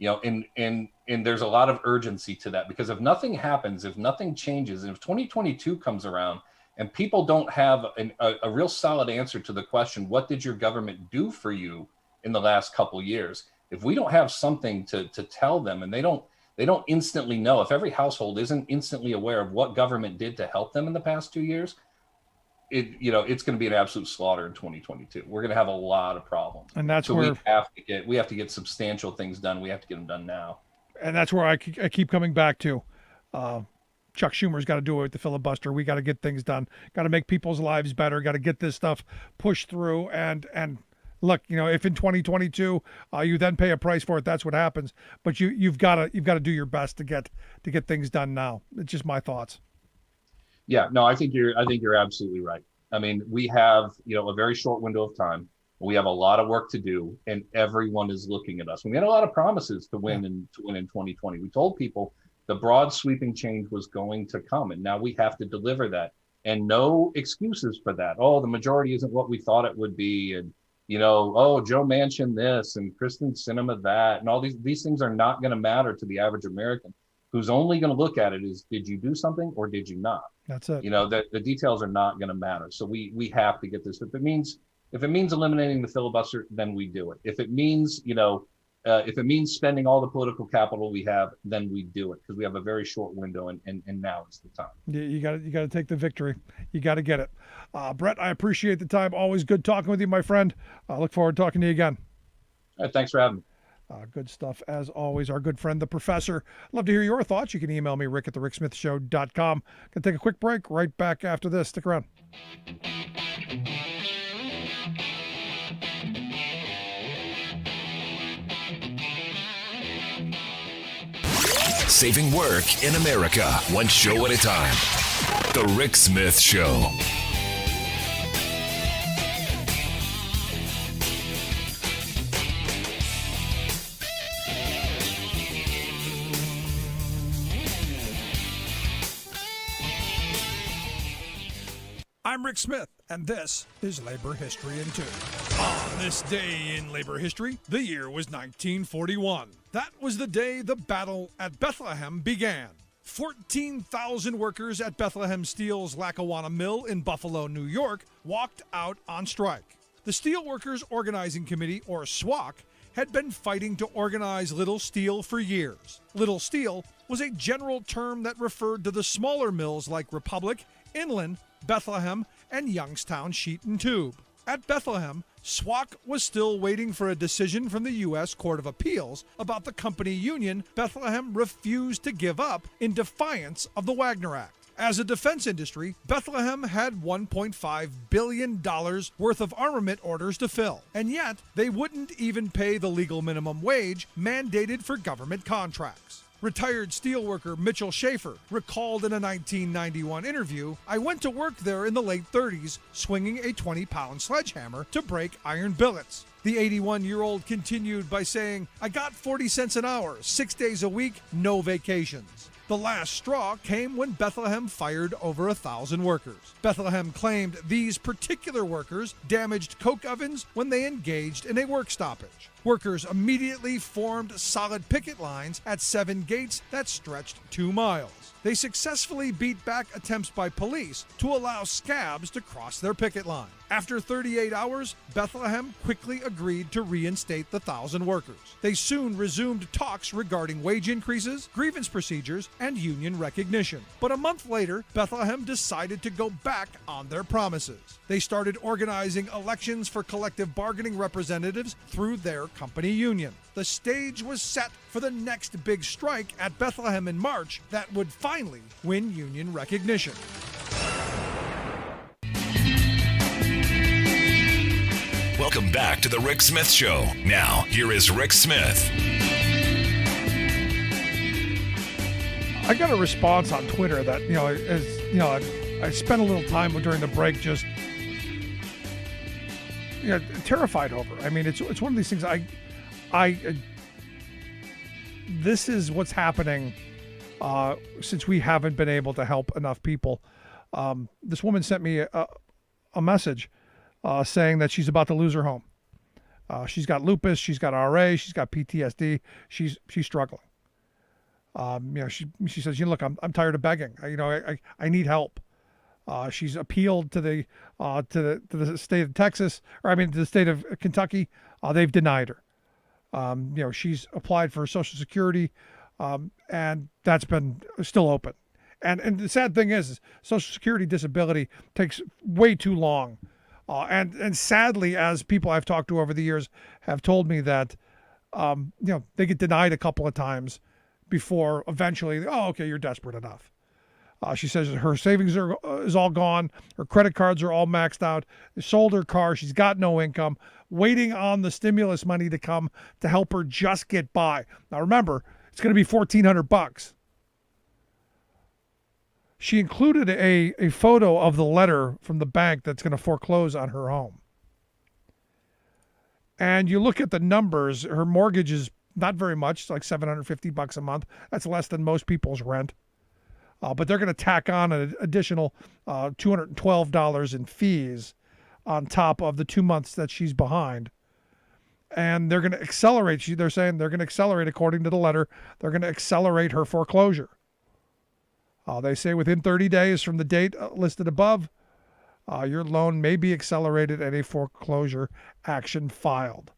And there's a lot of urgency to that, because if nothing happens, if nothing changes, and if 2022 comes around and people don't have a real solid answer to the question, what did your government do for you in the last couple of years? If we don't have something to tell them, and they don't instantly know, if every household isn't instantly aware of what government did to help them in the past 2 years, it's going to be an absolute slaughter in 2022. We're going to have a lot of problems. And that's so where we have to get substantial things done. We have to get them done now. And that's where I keep coming back to. Chuck Schumer's got to do it with the filibuster. We got to get things done. Got to make people's lives better. Got to get this stuff pushed through. And look, if in 2022 you then pay a price for it, that's what happens. But you've got to do your best to get things done now. It's just my thoughts. Yeah, no, I think you're absolutely right. I mean, we have a very short window of time. We have a lot of work to do, and everyone is looking at us. We had a lot of promises to win in 2020. We told people the broad sweeping change was going to come, and now we have to deliver that. And no excuses for that. Oh, the majority isn't what we thought it would be, and oh, Joe Manchin this and Kristen Sinema that, and all these things are not going to matter to the average American, who's only going to look at it as, did you do something or did you not? That's it. The details are not going to matter. So we have to get this. If it means eliminating the filibuster, then we do it. If it means spending all the political capital we have, then we do it, because we have a very short window, and now is the time. You got to take the victory. You got to get it. Brett, I appreciate the time. Always good talking with you, my friend. I look forward to talking to you again. All right, thanks for having me. Good stuff, as always. Our good friend, the professor. Love to hear your thoughts. You can email me, rick@thericksmithshow.com. Gonna take a quick break. Right back after this. Stick around. Saving work in America, one show at a time. The Rick Smith Show. I'm Rick Smith, and this is Labor History in 2. On this day in labor history, the year was 1941. That was the day the battle at Bethlehem began. 14,000 workers at Bethlehem Steel's Lackawanna Mill in Buffalo, New York, walked out on strike. The Steelworkers Organizing Committee, or SWOC, had been fighting to organize Little Steel for years. Little Steel was a general term that referred to the smaller mills like Republic, Inland, Bethlehem, and Youngstown Sheet and Tube. At Bethlehem, SWOC was still waiting for a decision from the U.S. Court of Appeals about the company union Bethlehem refused to give up in defiance of the Wagner Act. As a defense industry, Bethlehem had $1.5 billion worth of armament orders to fill, and yet they wouldn't even pay the legal minimum wage mandated for government contracts. Retired steelworker Mitchell Schaefer recalled in a 1991 interview, "I went to work there in the late 30s, swinging a 20-pound sledgehammer to break iron billets." The 81-year-old continued by saying, "I got 40 cents an hour, 6 days a week, no vacations." The last straw came when Bethlehem fired over 1,000 workers. Bethlehem claimed these particular workers damaged coke ovens when they engaged in a work stoppage. Workers immediately formed solid picket lines at 7 gates that stretched 2 miles. They successfully beat back attempts by police to allow scabs to cross their picket line. After 38 hours, Bethlehem quickly agreed to reinstate the 1,000 workers. They soon resumed talks regarding wage increases, grievance procedures, and union recognition. But a month later, Bethlehem decided to go back on their promises. They started organizing elections for collective bargaining representatives through their company union. The stage was set for the next big strike at Bethlehem in March that would finally win union recognition. Welcome back to the Rick Smith Show. Now, here is Rick Smith. I got a response on Twitter that, I spent a little time during the break just terrified over. I mean, it's one of these things this is what's happening since we haven't been able to help enough people. This woman sent me a message saying that she's about to lose her home. She's got lupus, she's got RA, she's got PTSD, she's struggling. She says, look, I'm tired of begging. I need help. She's appealed to the state of Texas, to the state of Kentucky. They've denied her. She's applied for Social Security, and that's been still open. And the sad thing is Social Security disability takes way too long. And sadly, as people I've talked to over the years have told me that, they get denied a couple of times before eventually, okay, you're desperate enough. She says her savings is all gone. Her credit cards are all maxed out. They sold her car. She's got no income, waiting on the stimulus money to come to help her just get by. Now, remember, it's going to be $1,400. She included a photo of the letter from the bank that's going to foreclose on her home. And you look at the numbers, her mortgage is not very much. It's like $750 a month. That's less than most people's rent. But they're going to tack on an additional $212 in fees on top of the 2 months that she's behind. And they're going to accelerate. They're saying they're going to accelerate, according to the letter, they're going to accelerate her foreclosure. They say within 30 days from the date listed above, your loan may be accelerated and a foreclosure action filed.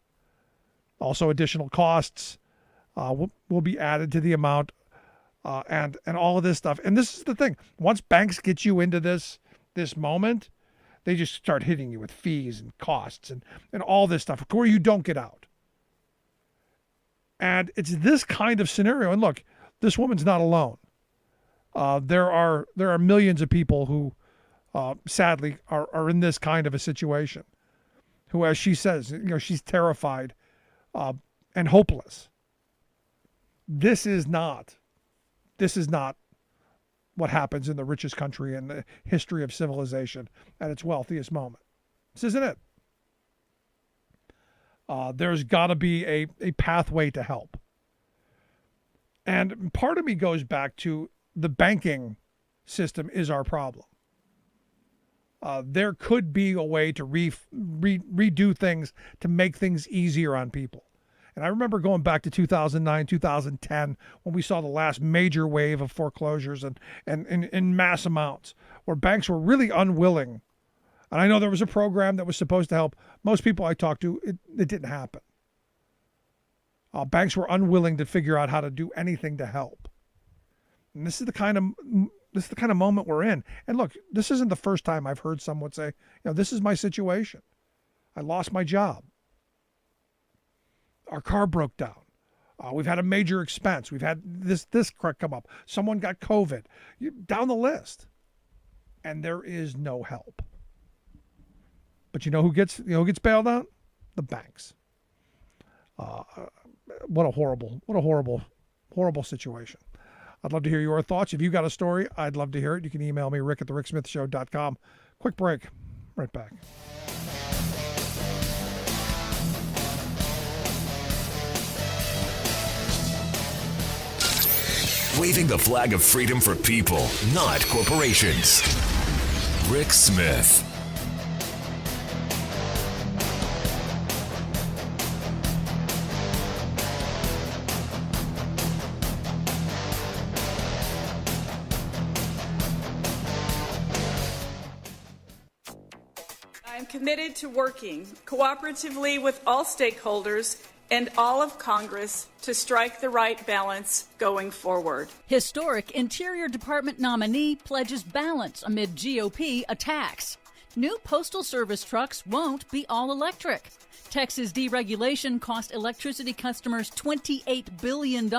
Also, additional costs will be added to the amount and all of this stuff. And this is the thing. Once banks get you into this moment, they just start hitting you with fees and costs and all this stuff where you don't get out. And it's this kind of scenario. And look, this woman's not alone. There are millions of people who, sadly, are in this kind of a situation. Who, as she says, she's terrified and hopeless. This is not what happens in the richest country in the history of civilization at its wealthiest moment. This isn't it. There's got to be a pathway to help. And part of me goes back to the banking system is our problem. There could be a way to redo things to make things easier on people. And I remember going back to 2009, 2010, when we saw the last major wave of foreclosures and in mass amounts, where banks were really unwilling. And I know there was a program that was supposed to help. Most people I talked to, it didn't happen. Banks were unwilling to figure out how to do anything to help. And this is the kind of moment we're in. And look, this isn't the first time I've heard someone say, this is my situation. I lost my job. Our car broke down. We've had a major expense. We've had this come up. Someone got COVID. Down the list. And there is no help. But who gets bailed out? The banks. What a horrible situation. I'd love to hear your thoughts. If you got a story, I'd love to hear it. You can email me, rick@thericksmithshow.com. Quick break. Right back. Waving the flag of freedom for people, not corporations. Rick Smith. I am committed to working cooperatively with all stakeholders and all of Congress to strike the right balance going forward. Historic Interior Department nominee pledges balance amid GOP attacks. New Postal Service trucks won't be all electric. Texas deregulation cost electricity customers $28 billion.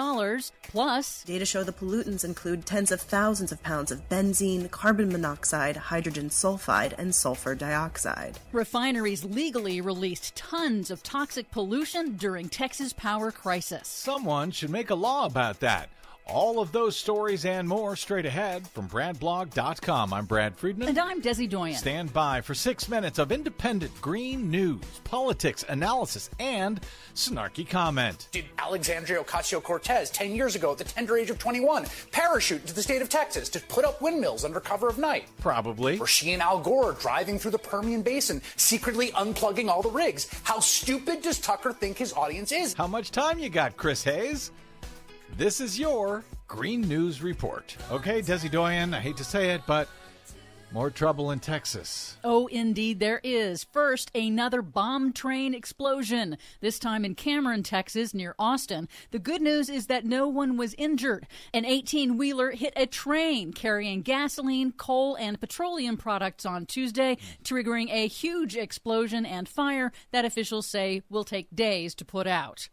Plus, data show the pollutants include tens of thousands of pounds of benzene, carbon monoxide, hydrogen sulfide, and sulfur dioxide. Refineries legally released tons of toxic pollution during Texas power crisis. Someone should make a law about that. All of those stories and more straight ahead from BradBlog.com. I'm Brad Friedman. And I'm Desi Doyen. Stand by for 6 minutes of independent green news, politics, analysis, and snarky comment. Did Alexandria Ocasio-Cortez 10 years ago at the tender age of 21 parachute into the state of Texas to put up windmills under cover of night? Probably. Or she and Al Gore driving through the Permian Basin, secretly unplugging all the rigs? How stupid does Tucker think his audience is? How much time you got, Chris Hayes? This is your Green News Report. Okay, Desi Doyen, I hate to say it, but More trouble in Texas. Oh, indeed there is. First, another bomb train explosion, this time in Cameron, Texas, near Austin. The good news is that no one was injured. An 18-wheeler hit a train carrying gasoline, coal, and petroleum products on Tuesday, triggering a huge explosion and fire that officials say will take days to put out.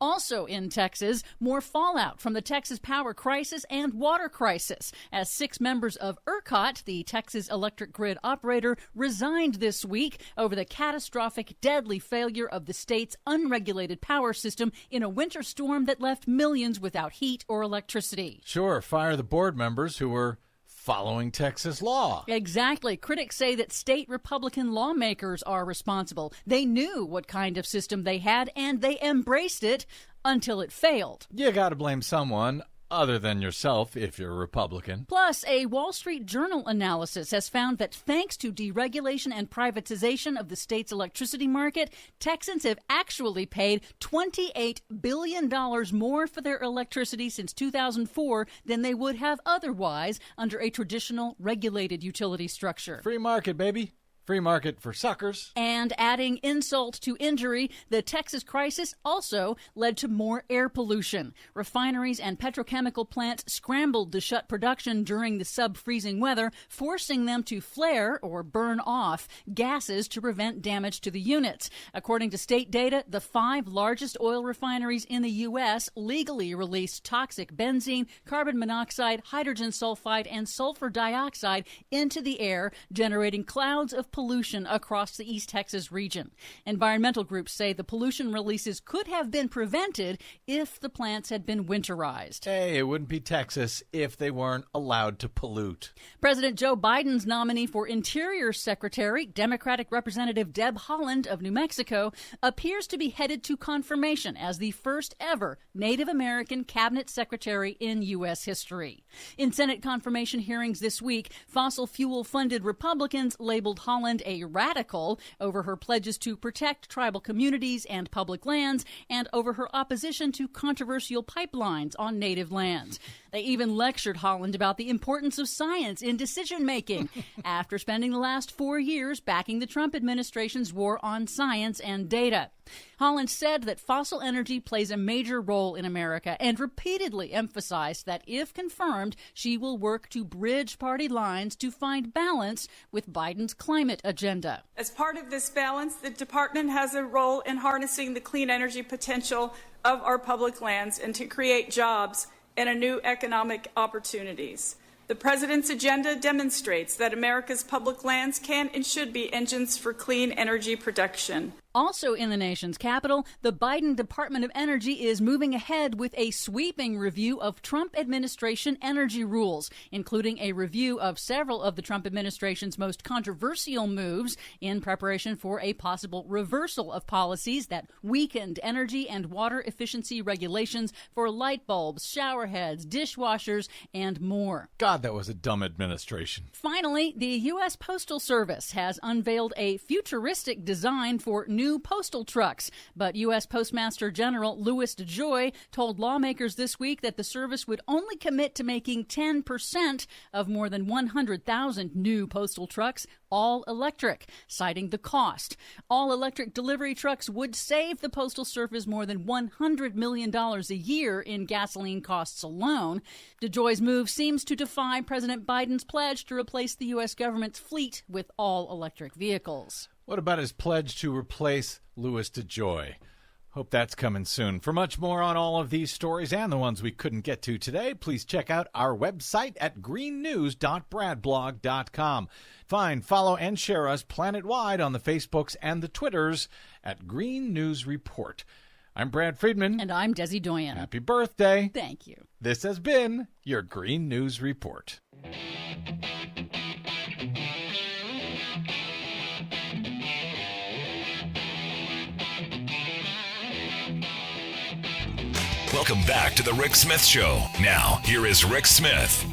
Also in Texas, more fallout from the Texas power crisis and water crisis, as 6 members of ERCOT, the Texas electric grid operator, resigned this week over the catastrophic, deadly failure of the state's unregulated power system in a winter storm that left millions without heat or electricity. Sure, fire the board members who were following Texas law. Exactly. Critics say that state Republican lawmakers are responsible. They knew what kind of system they had, and they embraced it until it failed. You got to blame someone other than yourself if you're a Republican. Plus, a Wall Street Journal analysis has found that thanks to deregulation and privatization of the state's electricity market, Texans have actually paid $28 billion more for their electricity since 2004 than they would have otherwise under a traditional regulated utility structure. Free market, baby. Free market for suckers. And adding insult to injury, the Texas crisis also led to more air pollution. Refineries and petrochemical plants scrambled to shut production during the sub-freezing weather, forcing them to flare or burn off gases to prevent damage to the units. According to state data, the 5 largest oil refineries in the U.S. legally released toxic benzene, carbon monoxide, hydrogen sulfide, and sulfur dioxide into the air, generating clouds of pollution across the East Texas region. Environmental groups say the pollution releases could have been prevented if the plants had been winterized. Hey, it wouldn't be Texas if they weren't allowed to pollute. President Joe Biden's nominee for Interior Secretary, Democratic Representative Deb Haaland of New Mexico, appears to be headed to confirmation as the first ever Native American cabinet secretary in U.S. history. In Senate confirmation hearings this week, fossil fuel-funded Republicans labeled Haaland a radical over her pledges to protect tribal communities and public lands and over her opposition to controversial pipelines on native lands. They even lectured Haaland about the importance of science in decision-making after spending the last 4 years backing the Trump administration's war on science and data. Haaland said that fossil energy plays a major role in America and repeatedly emphasized that if confirmed, she will work to bridge party lines to find balance with Biden's climate agenda. As part of this balance, the department has a role in harnessing the clean energy potential of our public lands and to create jobs and new economic opportunities. The President's agenda demonstrates that America's public lands can and should be engines for clean energy production. Also in the nation's capital, the Biden Department of Energy is moving ahead with a sweeping review of Trump administration energy rules, including a review of several of the Trump administration's most controversial moves in preparation for a possible reversal of policies that weakened energy and water efficiency regulations for light bulbs, shower heads, dishwashers, and more. God, that was a dumb administration. Finally, the U.S. Postal Service has unveiled a futuristic design for new postal trucks, but U.S. Postmaster General Louis DeJoy told lawmakers this week that the service would only commit to making 10% of more than 100,000 new postal trucks all electric, citing the cost. All electric delivery trucks would save the Postal Service more than $100 million a year in gasoline costs alone. DeJoy's move seems to defy President Biden's pledge to replace the U.S. government's fleet with all electric vehicles. What about his pledge to replace Louis DeJoy? Hope that's coming soon. For much more on all of these stories and the ones we couldn't get to today, please check out our website at greennews.bradblog.com. Find, follow, and share us planet-wide on the Facebooks and the Twitters at Green News Report. I'm Brad Friedman. And I'm Desi Doyen. Happy birthday. Thank you. This has been your Green News Report. Welcome back to the Rick Smith Show. Now, here is Rick Smith.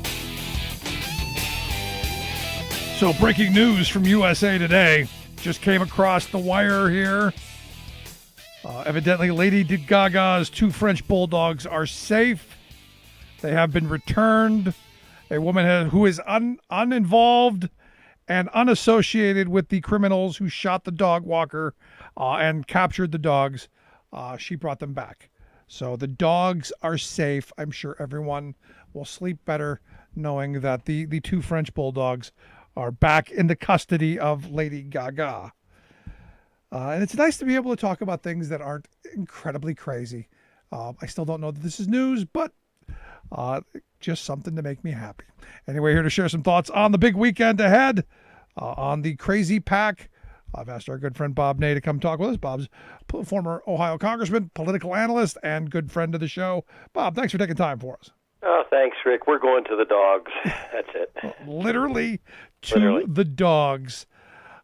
So, breaking news from USA Today. Just came across the wire here. Evidently, Lady Gaga's 2 French bulldogs are safe. They have been returned. A woman who is uninvolved and unassociated with the criminals who shot the dog walker and captured the dogs. She brought them back. So the dogs are safe. I'm sure everyone will sleep better knowing that the two French bulldogs are back in the custody of Lady Gaga. And it's nice to be able to talk about things that aren't incredibly crazy. I still don't know that this is news, but just something to make me happy. Anyway, here to share some thoughts on the big weekend ahead, on the crazy pack. I've asked our good friend Bob Ney to come talk with us. Bob's former Ohio congressman, political analyst, and good friend of the show. Bob, thanks for taking time for us. Oh, thanks, Rick. We're going to the dogs. That's it. Literally to the dogs.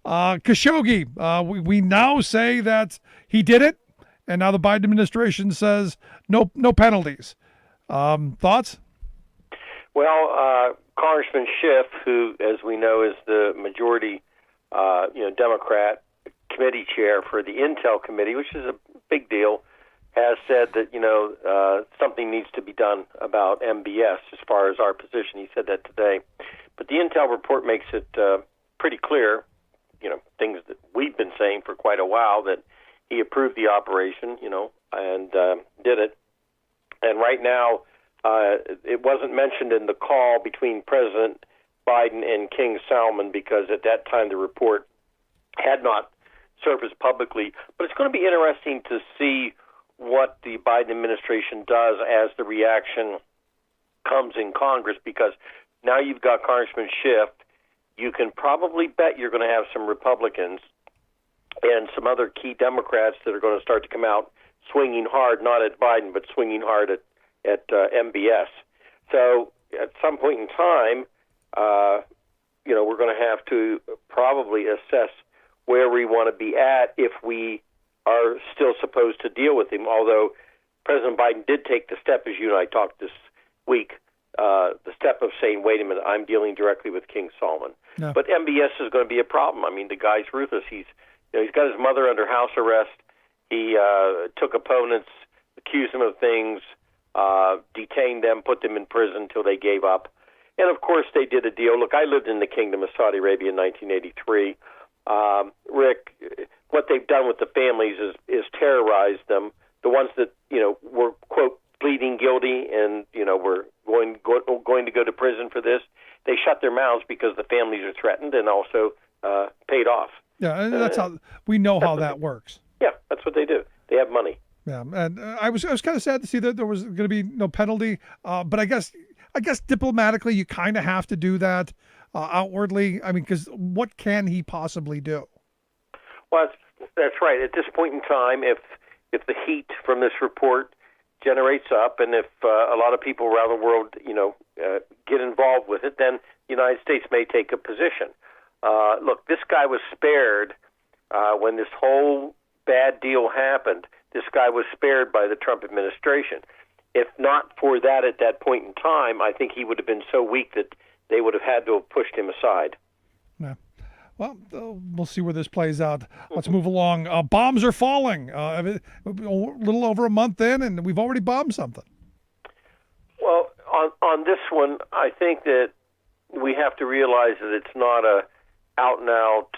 Khashoggi, we now say that he did it, and now the Biden administration says no penalties. Thoughts? Well, Congressman Schiff, who, as we know, is the majority, Democrat committee chair for the Intel Committee, which is a big deal, has said that, something needs to be done about MBS as far as our position. He said that today. But the Intel report makes it pretty clear, things that we've been saying for quite a while, that he approved the operation, and did it. And right now, it wasn't mentioned in the call between President Biden and King Salman because at that time the report had not surfaced publicly. But it's going to be interesting to see what the Biden administration does as the reaction comes in Congress, because now you've got Congressman Schiff. You can probably bet you're going to have some Republicans and some other key Democrats that are going to start to come out swinging hard, not at Biden, but swinging hard at MBS. So at some point in time, we're going to have to probably assess where we want to be at if we are still supposed to deal with him, although President Biden did take the step, as you and I talked this week, the step of saying, wait a minute, I'm dealing directly with King Salman. No. But MBS is going to be a problem. I mean, the guy's ruthless. He's got his mother under house arrest. He took opponents, accused them of things, detained them, put them in prison until they gave up. And, of course, they did a deal. Look, I lived in the Kingdom of Saudi Arabia in 1983. Rick, what they've done with the families is terrorized them. The ones that, were, quote, pleading guilty and, were going to go to prison for this, they shut their mouths because the families are threatened and also paid off. Yeah, and that's how we know how that works. Yeah, that's what they do. They have money. Yeah, and I was kind of sad to see that there was going to be no penalty, but I guess diplomatically you kind of have to do that outwardly. I mean, because what can he possibly do? Well, that's right. At this point in time, if the heat from this report generates up, and if a lot of people around the world, get involved with it, then the United States may take a position. Look, this guy was spared when this whole bad deal happened. This guy was spared by the Trump administration. If not for that at that point in time, I think he would have been so weak that they would have had to have pushed him aside. Yeah. Well, we'll see where this plays out. Let's move along. Bombs are falling. A little over a month in, and we've already bombed something. Well, on this one, I think that we have to realize that it's not a out-and-out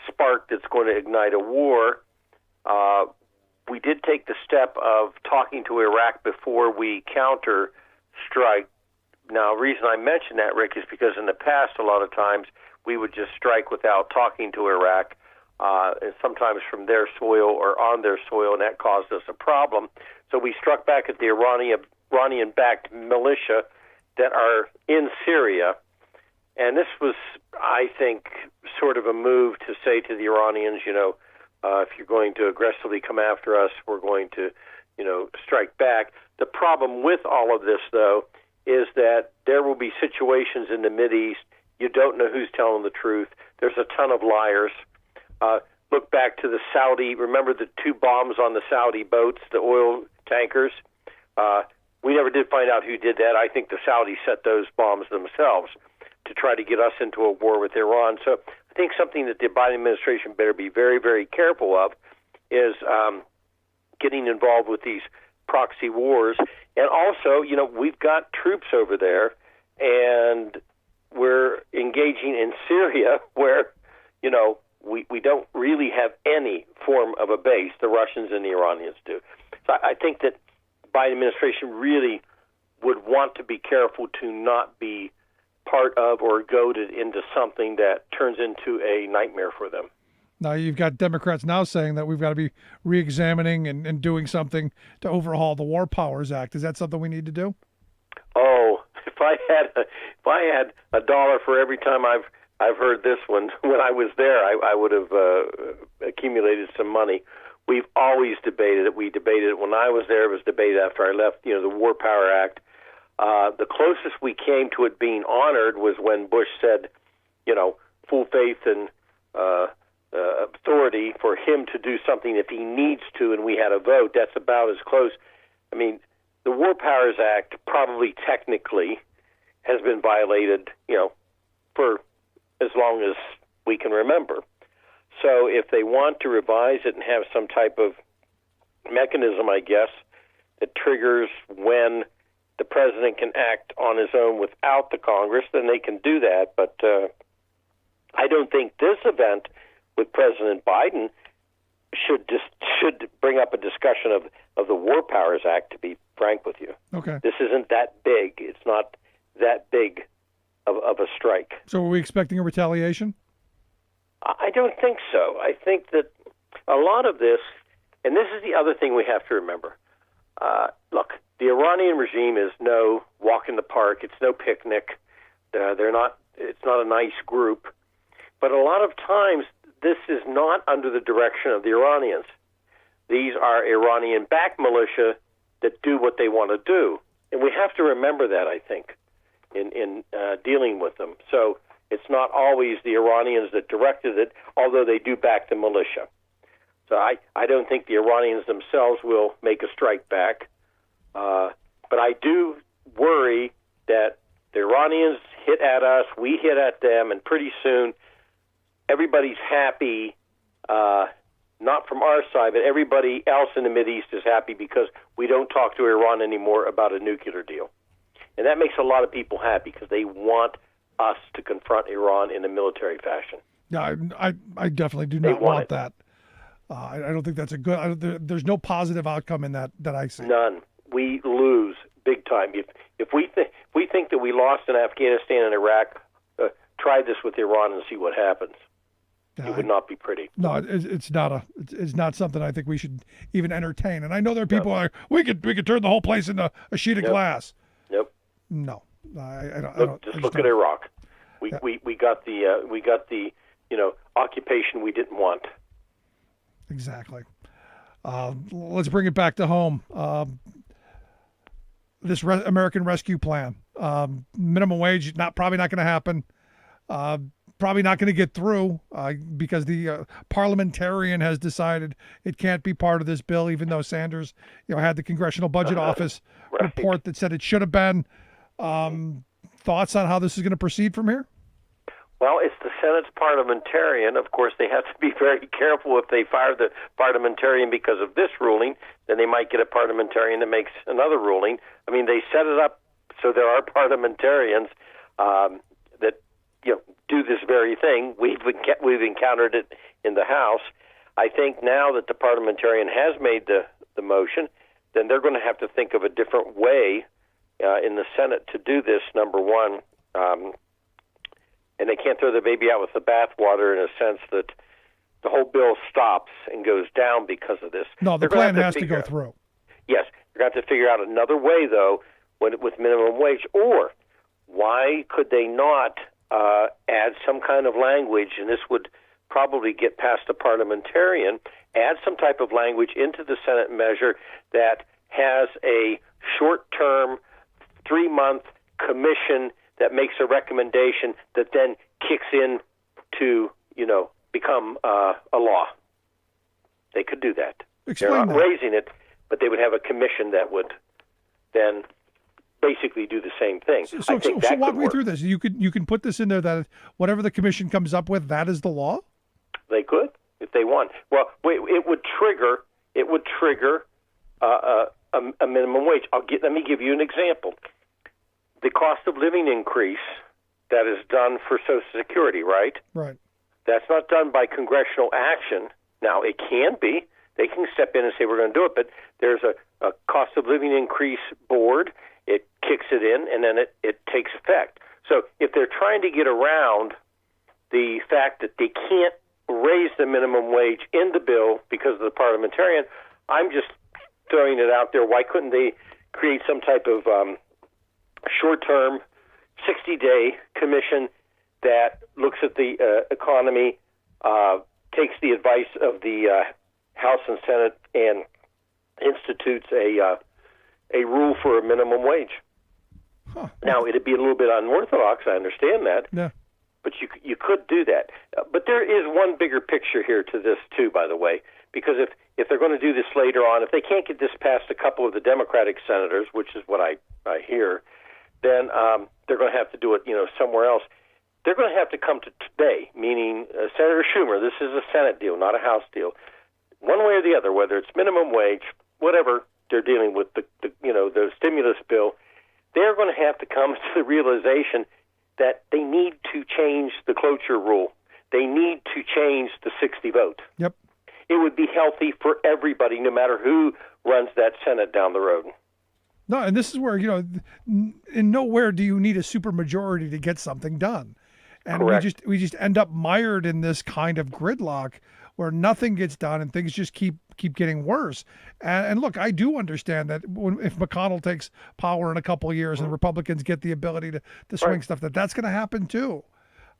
spark that's going to ignite a war. We did take the step of talking to Iraq before we counter-strike. Now, the reason I mention that, Rick, is because in the past, a lot of times, we would just strike without talking to Iraq, and sometimes from their soil or on their soil, and that caused us a problem. So we struck back at the Iranian-backed militia that are in Syria, and this was, I think, sort of a move to say to the Iranians, if you're going to aggressively come after us, we're going to, strike back. The problem with all of this, though, is that there will be situations in the Mideast. You don't know who's telling the truth. There's a ton of liars. Look back to the Saudi, remember the two bombs on the Saudi boats, the oil tankers? We never did find out who did that. I think the Saudis set those bombs themselves to try to get us into a war with Iran. So I think something that the Biden administration better be very, very careful of is getting involved with these proxy wars. And also, we've got troops over there, and we're engaging in Syria, where, we don't really have any form of a base. The Russians and the Iranians do. So I think that Biden administration really would want to be careful to not be part of or goaded into something that turns into a nightmare for them. Now you've got Democrats now saying that we've got to be re-examining and doing something to overhaul the War Powers Act. Is that something we need to do? Oh, if I had a dollar for every time I've heard this one, when I was there, I would have accumulated some money. We've always debated it. We debated it when I was there. It was debated after I left. The War Power Act. The closest we came to it being honored was when Bush said, full faith and authority for him to do something if he needs to, and we had a vote. That's about as close. I mean, the War Powers Act probably technically has been violated, for as long as we can remember. So if they want to revise it and have some type of mechanism, I guess, that triggers when the president can act on his own without the Congress, then they can do that. But I don't think this event with President Biden should bring up a discussion of the War Powers Act, to be frank with you. Okay. This isn't that big. It's not that big of a strike. So are we expecting a retaliation? I don't think so. I think that a lot of this, and this is the other thing we have to remember. Look, the Iranian regime is no walk in the park. It's no picnic. They're not. It's not a nice group. But a lot of times, this is not under the direction of the Iranians. These are Iranian-backed militia that do what they want to do, and we have to remember that, I think, in dealing with them. So it's not always the Iranians that directed it, although they do back the militia. So I don't think the Iranians themselves will make a strike back. But I do worry that the Iranians hit at us, we hit at them, and pretty soon everybody's happy, not from our side, but everybody else in the Mideast is happy because we don't talk to Iran anymore about a nuclear deal. And that makes a lot of people happy because they want us to confront Iran in a military fashion. Yeah, I definitely do not want that. I don't think that's a good. There's no positive outcome in that I see. None. We lose big time. If we think that we lost in Afghanistan and Iraq, try this with Iran and see what happens. It would not be pretty. No, it's not something I think we should even entertain. And I know there are people like we could turn the whole place into a sheet of glass. Nope. No, I don't. Just look at Iraq. We got the occupation we didn't want. Exactly. Let's bring it back to home. This American Rescue Plan, minimum wage, probably not going to happen. Probably not going to get through because the parliamentarian has decided it can't be part of this bill, even though Sanders, had the Congressional Budget Office report that said it should have been. Thoughts on how this is going to proceed from here? Well, it's the Senate's parliamentarian. Of course, they have to be very careful. If they fire the parliamentarian because of this ruling, then they might get a parliamentarian that makes another ruling. I mean, they set it up so there are parliamentarians that do this very thing. We've encountered it in the House. I think now that the parliamentarian has made the motion, then they're going to have to think of a different way in the Senate to do this, number one. And they can't throw the baby out with the bathwater in a sense that the whole bill stops and goes down because of this. No, the plan has to go through. Yes. They're going to have to figure out another way, though, with minimum wage. Or why could they not add some kind of language, and this would probably get past the parliamentarian, add some type of language into the Senate measure that has a short-term, 3-month commission that makes a recommendation that then kicks in to, become a law. They could do that. Explain They're not that. raising it, but they would have a commission that would then basically do the same thing. I think that walk could me work. through this. You can put this in there that whatever the commission comes up with, that is the law? They could, if they want. Well, it would trigger a minimum wage. Let me give you an example. The cost of living increase that is done for Social Security, right? Right. That's not done by congressional action. Now, it can be. They can step in and say, we're going to do it, but there's a cost of living increase board. It kicks it in, and then it takes effect. So if they're trying to get around the fact that they can't raise the minimum wage in the bill because of the parliamentarian, I'm just throwing it out there. Why couldn't they create some type of short-term, 60-day commission that looks at the economy, takes the advice of the House and Senate, and institutes a rule for a minimum wage? Huh. Now, it'd be a little bit unorthodox, I understand that, Yeah. but you could do that. But there is one bigger picture here to this, too, by the way, because if they're going to do this later on, if they can't get this past a couple of the Democratic senators, which is what I hear, then they're going to have to do it, somewhere else. They're going to have to come to today, meaning Senator Schumer. This is a Senate deal, not a House deal. One way or the other, whether it's minimum wage, whatever they're dealing with, the stimulus bill, they're going to have to come to the realization that they need to change the cloture rule. They need to change the 60 vote. Yep. It would be healthy for everybody, no matter who runs that Senate down the road. No, and this is where, in nowhere do you need a supermajority to get something done. And Correct. we just end up mired in this kind of gridlock where nothing gets done and things just keep getting worse. And look, I do understand that if McConnell takes power in a couple of years and Republicans get the ability to swing Right. stuff, that's going to happen too.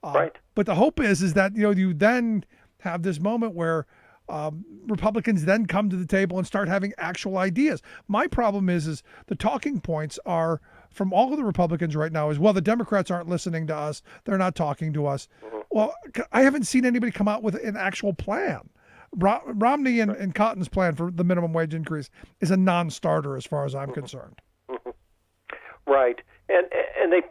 Right. But the hope is that you then have this moment where Republicans then come to the table and start having actual ideas. My problem is the talking points are from all of the Republicans right now is, well, the Democrats aren't listening to us. They're not talking to us. Well, I haven't seen anybody come out with an actual plan. Romney and Cotton's plan for the minimum wage increase is a non-starter as far as I'm concerned. Right. And they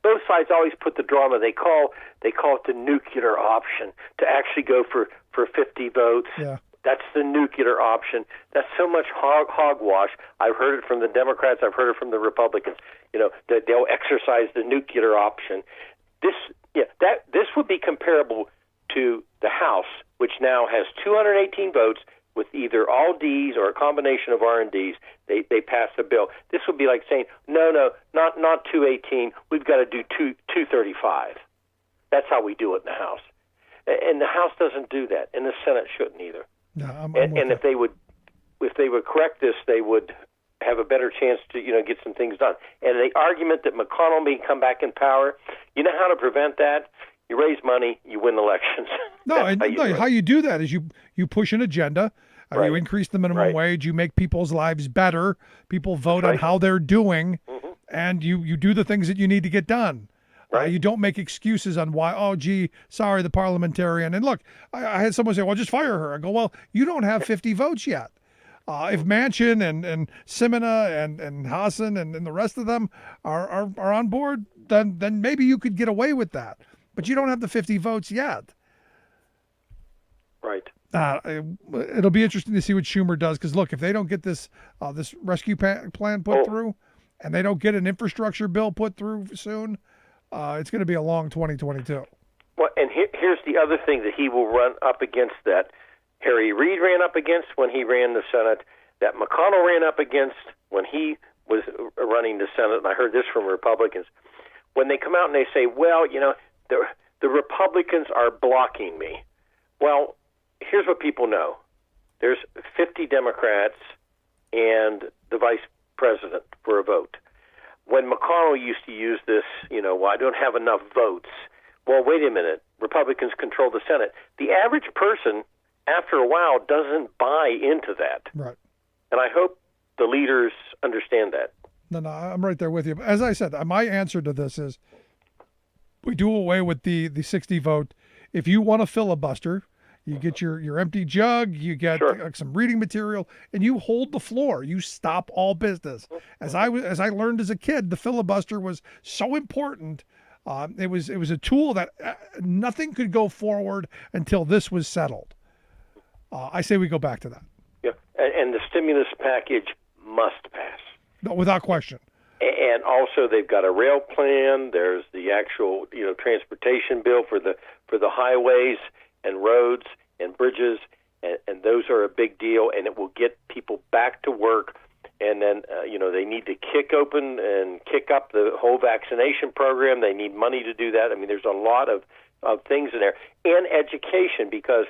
both sides always put the drama. They call it the nuclear option, to actually go for 50 votes. Yeah. That's the nuclear option. That's so much hogwash. I've heard it from the Democrats. I've heard it from the Republicans. That they'll exercise the nuclear option. This would be comparable to the House, which now has 218 votes with either all D's or a combination of R and D's. They passed a bill. This would be like saying, no, not 218. We've got to do 235. That's how we do it in the House. And the House doesn't do that, and the Senate shouldn't either. No, I'm and if they would correct this, they would have a better chance to get some things done. And the argument that McConnell may come back in power, you know how to prevent that? You raise money, you win elections. How you do that is you push an agenda. Right. You increase the minimum wage. You make people's lives better. People vote on right. how they're doing, and you do the things that you need to get done. Right. You don't make excuses on why, sorry, the parliamentarian. And look, I had someone say, well, just fire her. I go, well, you don't have 50 votes yet. If Manchin and Simina and Hassan and the rest of them are on board, then maybe you could get away with that. But you don't have the 50 votes yet. Right. It'll be interesting to see what Schumer does, because look, if they don't get this rescue plan put through, and they don't get an infrastructure bill put through soon, it's going to be a long 2022. Well, and here's the other thing that he will run up against, that Harry Reid ran up against when he ran the Senate, that McConnell ran up against when he was running the Senate, and I heard this from Republicans. When they come out and they say, well, the Republicans are blocking me. Well, here's what people know. There's 50 Democrats and the vice president for a vote. When McConnell used to use this, well, I don't have enough votes. Well, wait a minute. Republicans control the Senate. The average person, after a while, doesn't buy into that. Right. And I hope the leaders understand that. No, I'm right there with you. As I said, my answer to this is we do away with the 60 vote. If you want to filibuster, you get your empty jug, you get some reading material, and you hold the floor. You stop all business. As I learned as a kid, the filibuster was so important. It was a tool that nothing could go forward until this was settled. I say we go back to that. Yeah, and the stimulus package must pass. No, without question. And also, they've got a rail plan. There's the actual, transportation bill for the highways and roads and bridges, and those are a big deal. And it will get people back to work. And then, they need to kick open and kick up the whole vaccination program. They need money to do that. I mean, there's a lot of things in there, and education, because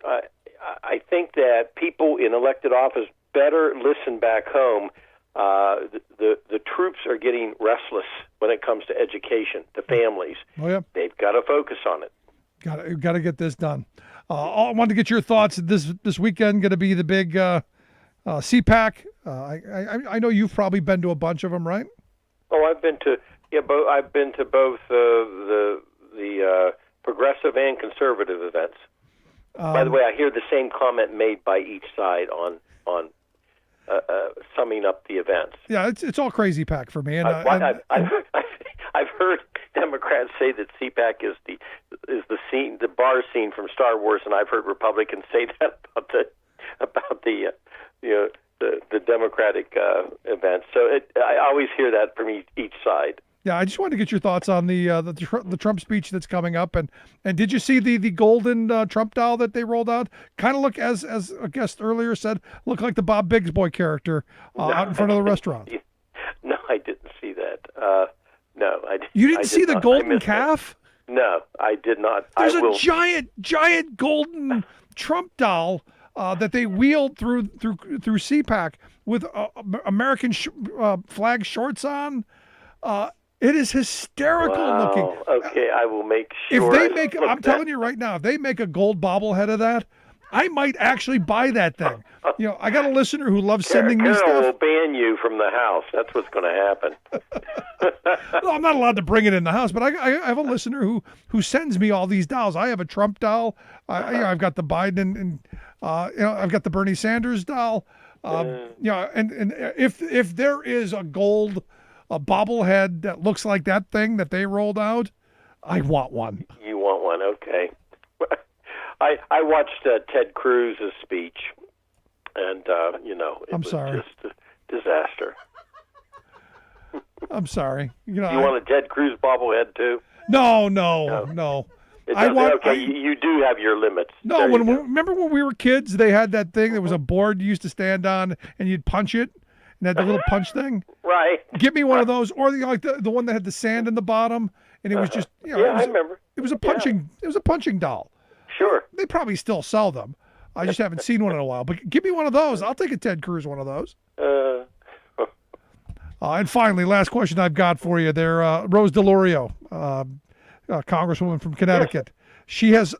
I think that people in elected office better listen back home. The troops are getting restless when it comes to education. The families, they've got to focus on it. Got to get this done. I wanted to get your thoughts. This weekend going to be the big CPAC. I know you've probably been to a bunch of them, right? Oh, I've been to both the progressive and conservative events. By the way, I hear the same comment made by each side on summing up the events. Yeah, it's all crazy pack for me. And I've heard Democrats say that CPAC is the scene, the bar scene from Star Wars, and I've heard Republicans say that about the Democratic events. So I always hear that from each side. Yeah, I just wanted to get your thoughts on the Trump speech that's coming up, and did you see the golden Trump doll that they rolled out? Kind of look, as a guest earlier said, look like the Bob Bigsboy character out in front of the restaurant. No, I didn't see that. No, I didn't. You didn't see the golden calf? No, I did not. There's a giant golden Trump doll that they wheeled through CPAC with American flag shorts on. It is hysterical looking. Okay, I will make sure. If they make, I'm telling you right now, if they make a gold bobblehead of that, I might actually buy that thing. I got a listener who loves sending me stuff. Carol will ban you from the house. That's what's going to happen. Well, I'm not allowed to bring it in the house, but I have a listener who sends me all these dolls. I have a Trump doll. I've got the Biden and I've got the Bernie Sanders doll. And if there is a gold bobblehead that looks like that thing that they rolled out, I want one. You want one? Okay. I watched Ted Cruz's speech, and it was just a disaster. I'm sorry. You want a Ted Cruz bobblehead too? No. You do have your limits. No, remember when we were kids, they had that thing that was a board you used to stand on, and you'd punch it, and had the little punch thing. Right. Give me one of those, or the one that had the sand in the bottom, and it was just I remember. It was a punching. It was a punching doll. Sure. They probably still sell them. I just haven't seen one in a while. But give me one of those. I'll take a Ted Cruz one of those. And finally, last question I've got for you there. Rose DeLorio, Congresswoman from Connecticut. Yes.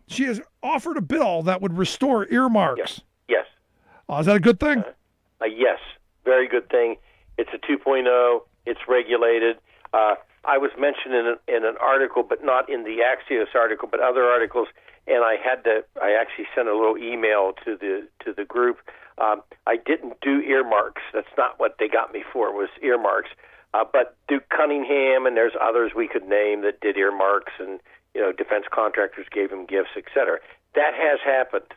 She has offered a bill that would restore earmarks. Yes. Is that a good thing? Yes. Very good thing. It's a 2.0. It's regulated. I was mentioned in an article, but not in the Axios article, but other articles, and I actually sent a little email to the group. I didn't do earmarks. That's not what they got me for, was earmarks. But Duke Cunningham, and there's others we could name that did earmarks, and defense contractors gave them gifts, etc. That has happened.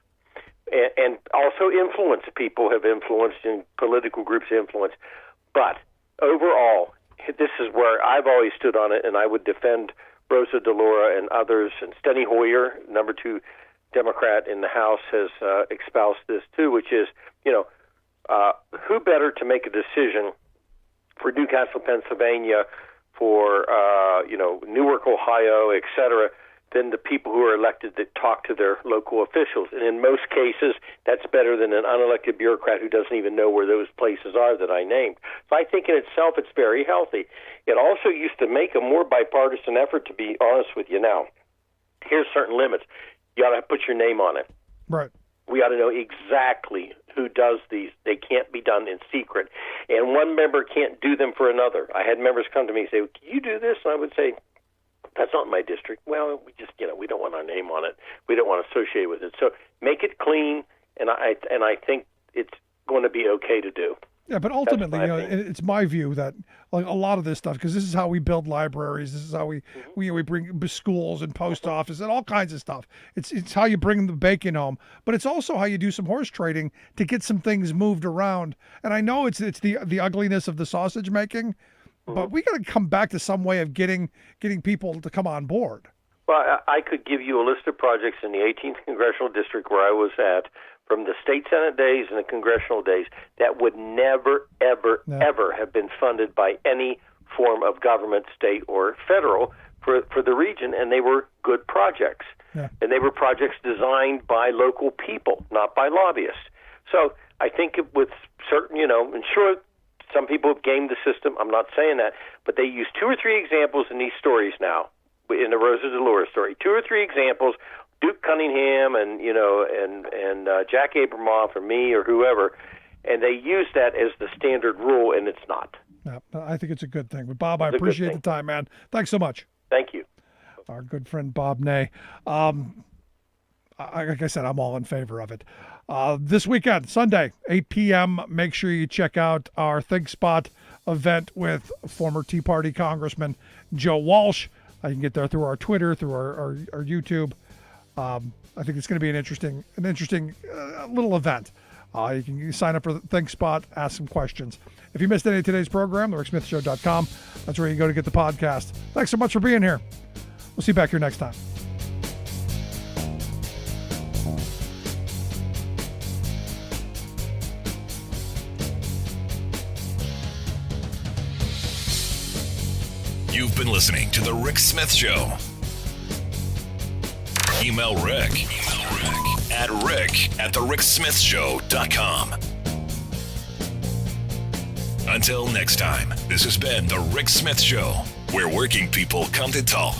And also influence. People have influenced, and political groups influence. But overall, this is where I've always stood on it, and I would defend Rosa DeLauro and others. And Steny Hoyer, number 2 Democrat in the House, has espoused this too, which is, who better to make a decision for Newcastle, Pennsylvania, for Newark, Ohio, etc., than the people who are elected that talk to their local officials. And in most cases, that's better than an unelected bureaucrat who doesn't even know where those places are that I named. So I think in itself it's very healthy. It also used to make a more bipartisan effort, to be honest with you. Now, here's certain limits. You ought to put your name on it. Right. We ought to know exactly who does these. They can't be done in secret. And one member can't do them for another. I had members come to me and say, can you do this? And I would say, that's not my district. Well, we just, we don't want our name on it. We don't want to associate with it. So make it clean, and I think it's going to be okay to do. Yeah, but ultimately, it's my view that like a lot of this stuff, because this is how we build libraries, this is how we bring schools and post office and all kinds of stuff. It's how you bring the bacon home, but it's also how you do some horse trading to get some things moved around. And I know it's the ugliness of the sausage making, but we got to come back to some way of getting people to come on board. Well, I could give you a list of projects in the 18th Congressional District where I was at, from the state Senate days and the congressional days, that would never, ever, ever have been funded by any form of government, state or federal, for the region, and they were good projects. Yeah. And they were projects designed by local people, not by lobbyists. So I think with certain, and sure, some people have gamed the system. I'm not saying that, but they use 2 or 3 examples in these stories now, in the Rosa DeLauro story. 2 or 3 examples, Duke Cunningham and Jack Abramoff or me or whoever, and they use that as the standard rule, and it's not. Yeah, I think it's a good thing. But Bob, I appreciate the time, man. Thanks so much. Thank you. Our good friend Bob Ney. Like I said, I'm all in favor of it. This weekend, Sunday, 8 p.m., make sure you check out our Think Spot event with former Tea Party Congressman Joe Walsh. You can get there through our Twitter, through our YouTube. I think it's going to be an interesting little event. You can sign up for the Think Spot, ask some questions. If you missed any of today's program, thericksmithshow.com. That's where you go to get the podcast. Thanks so much for being here. We'll see you back here next time. You've been listening to The Rick Smith Show. Email Rick at rick@thericksmithshow.com. Until next time, this has been The Rick Smith Show, where working people come to talk.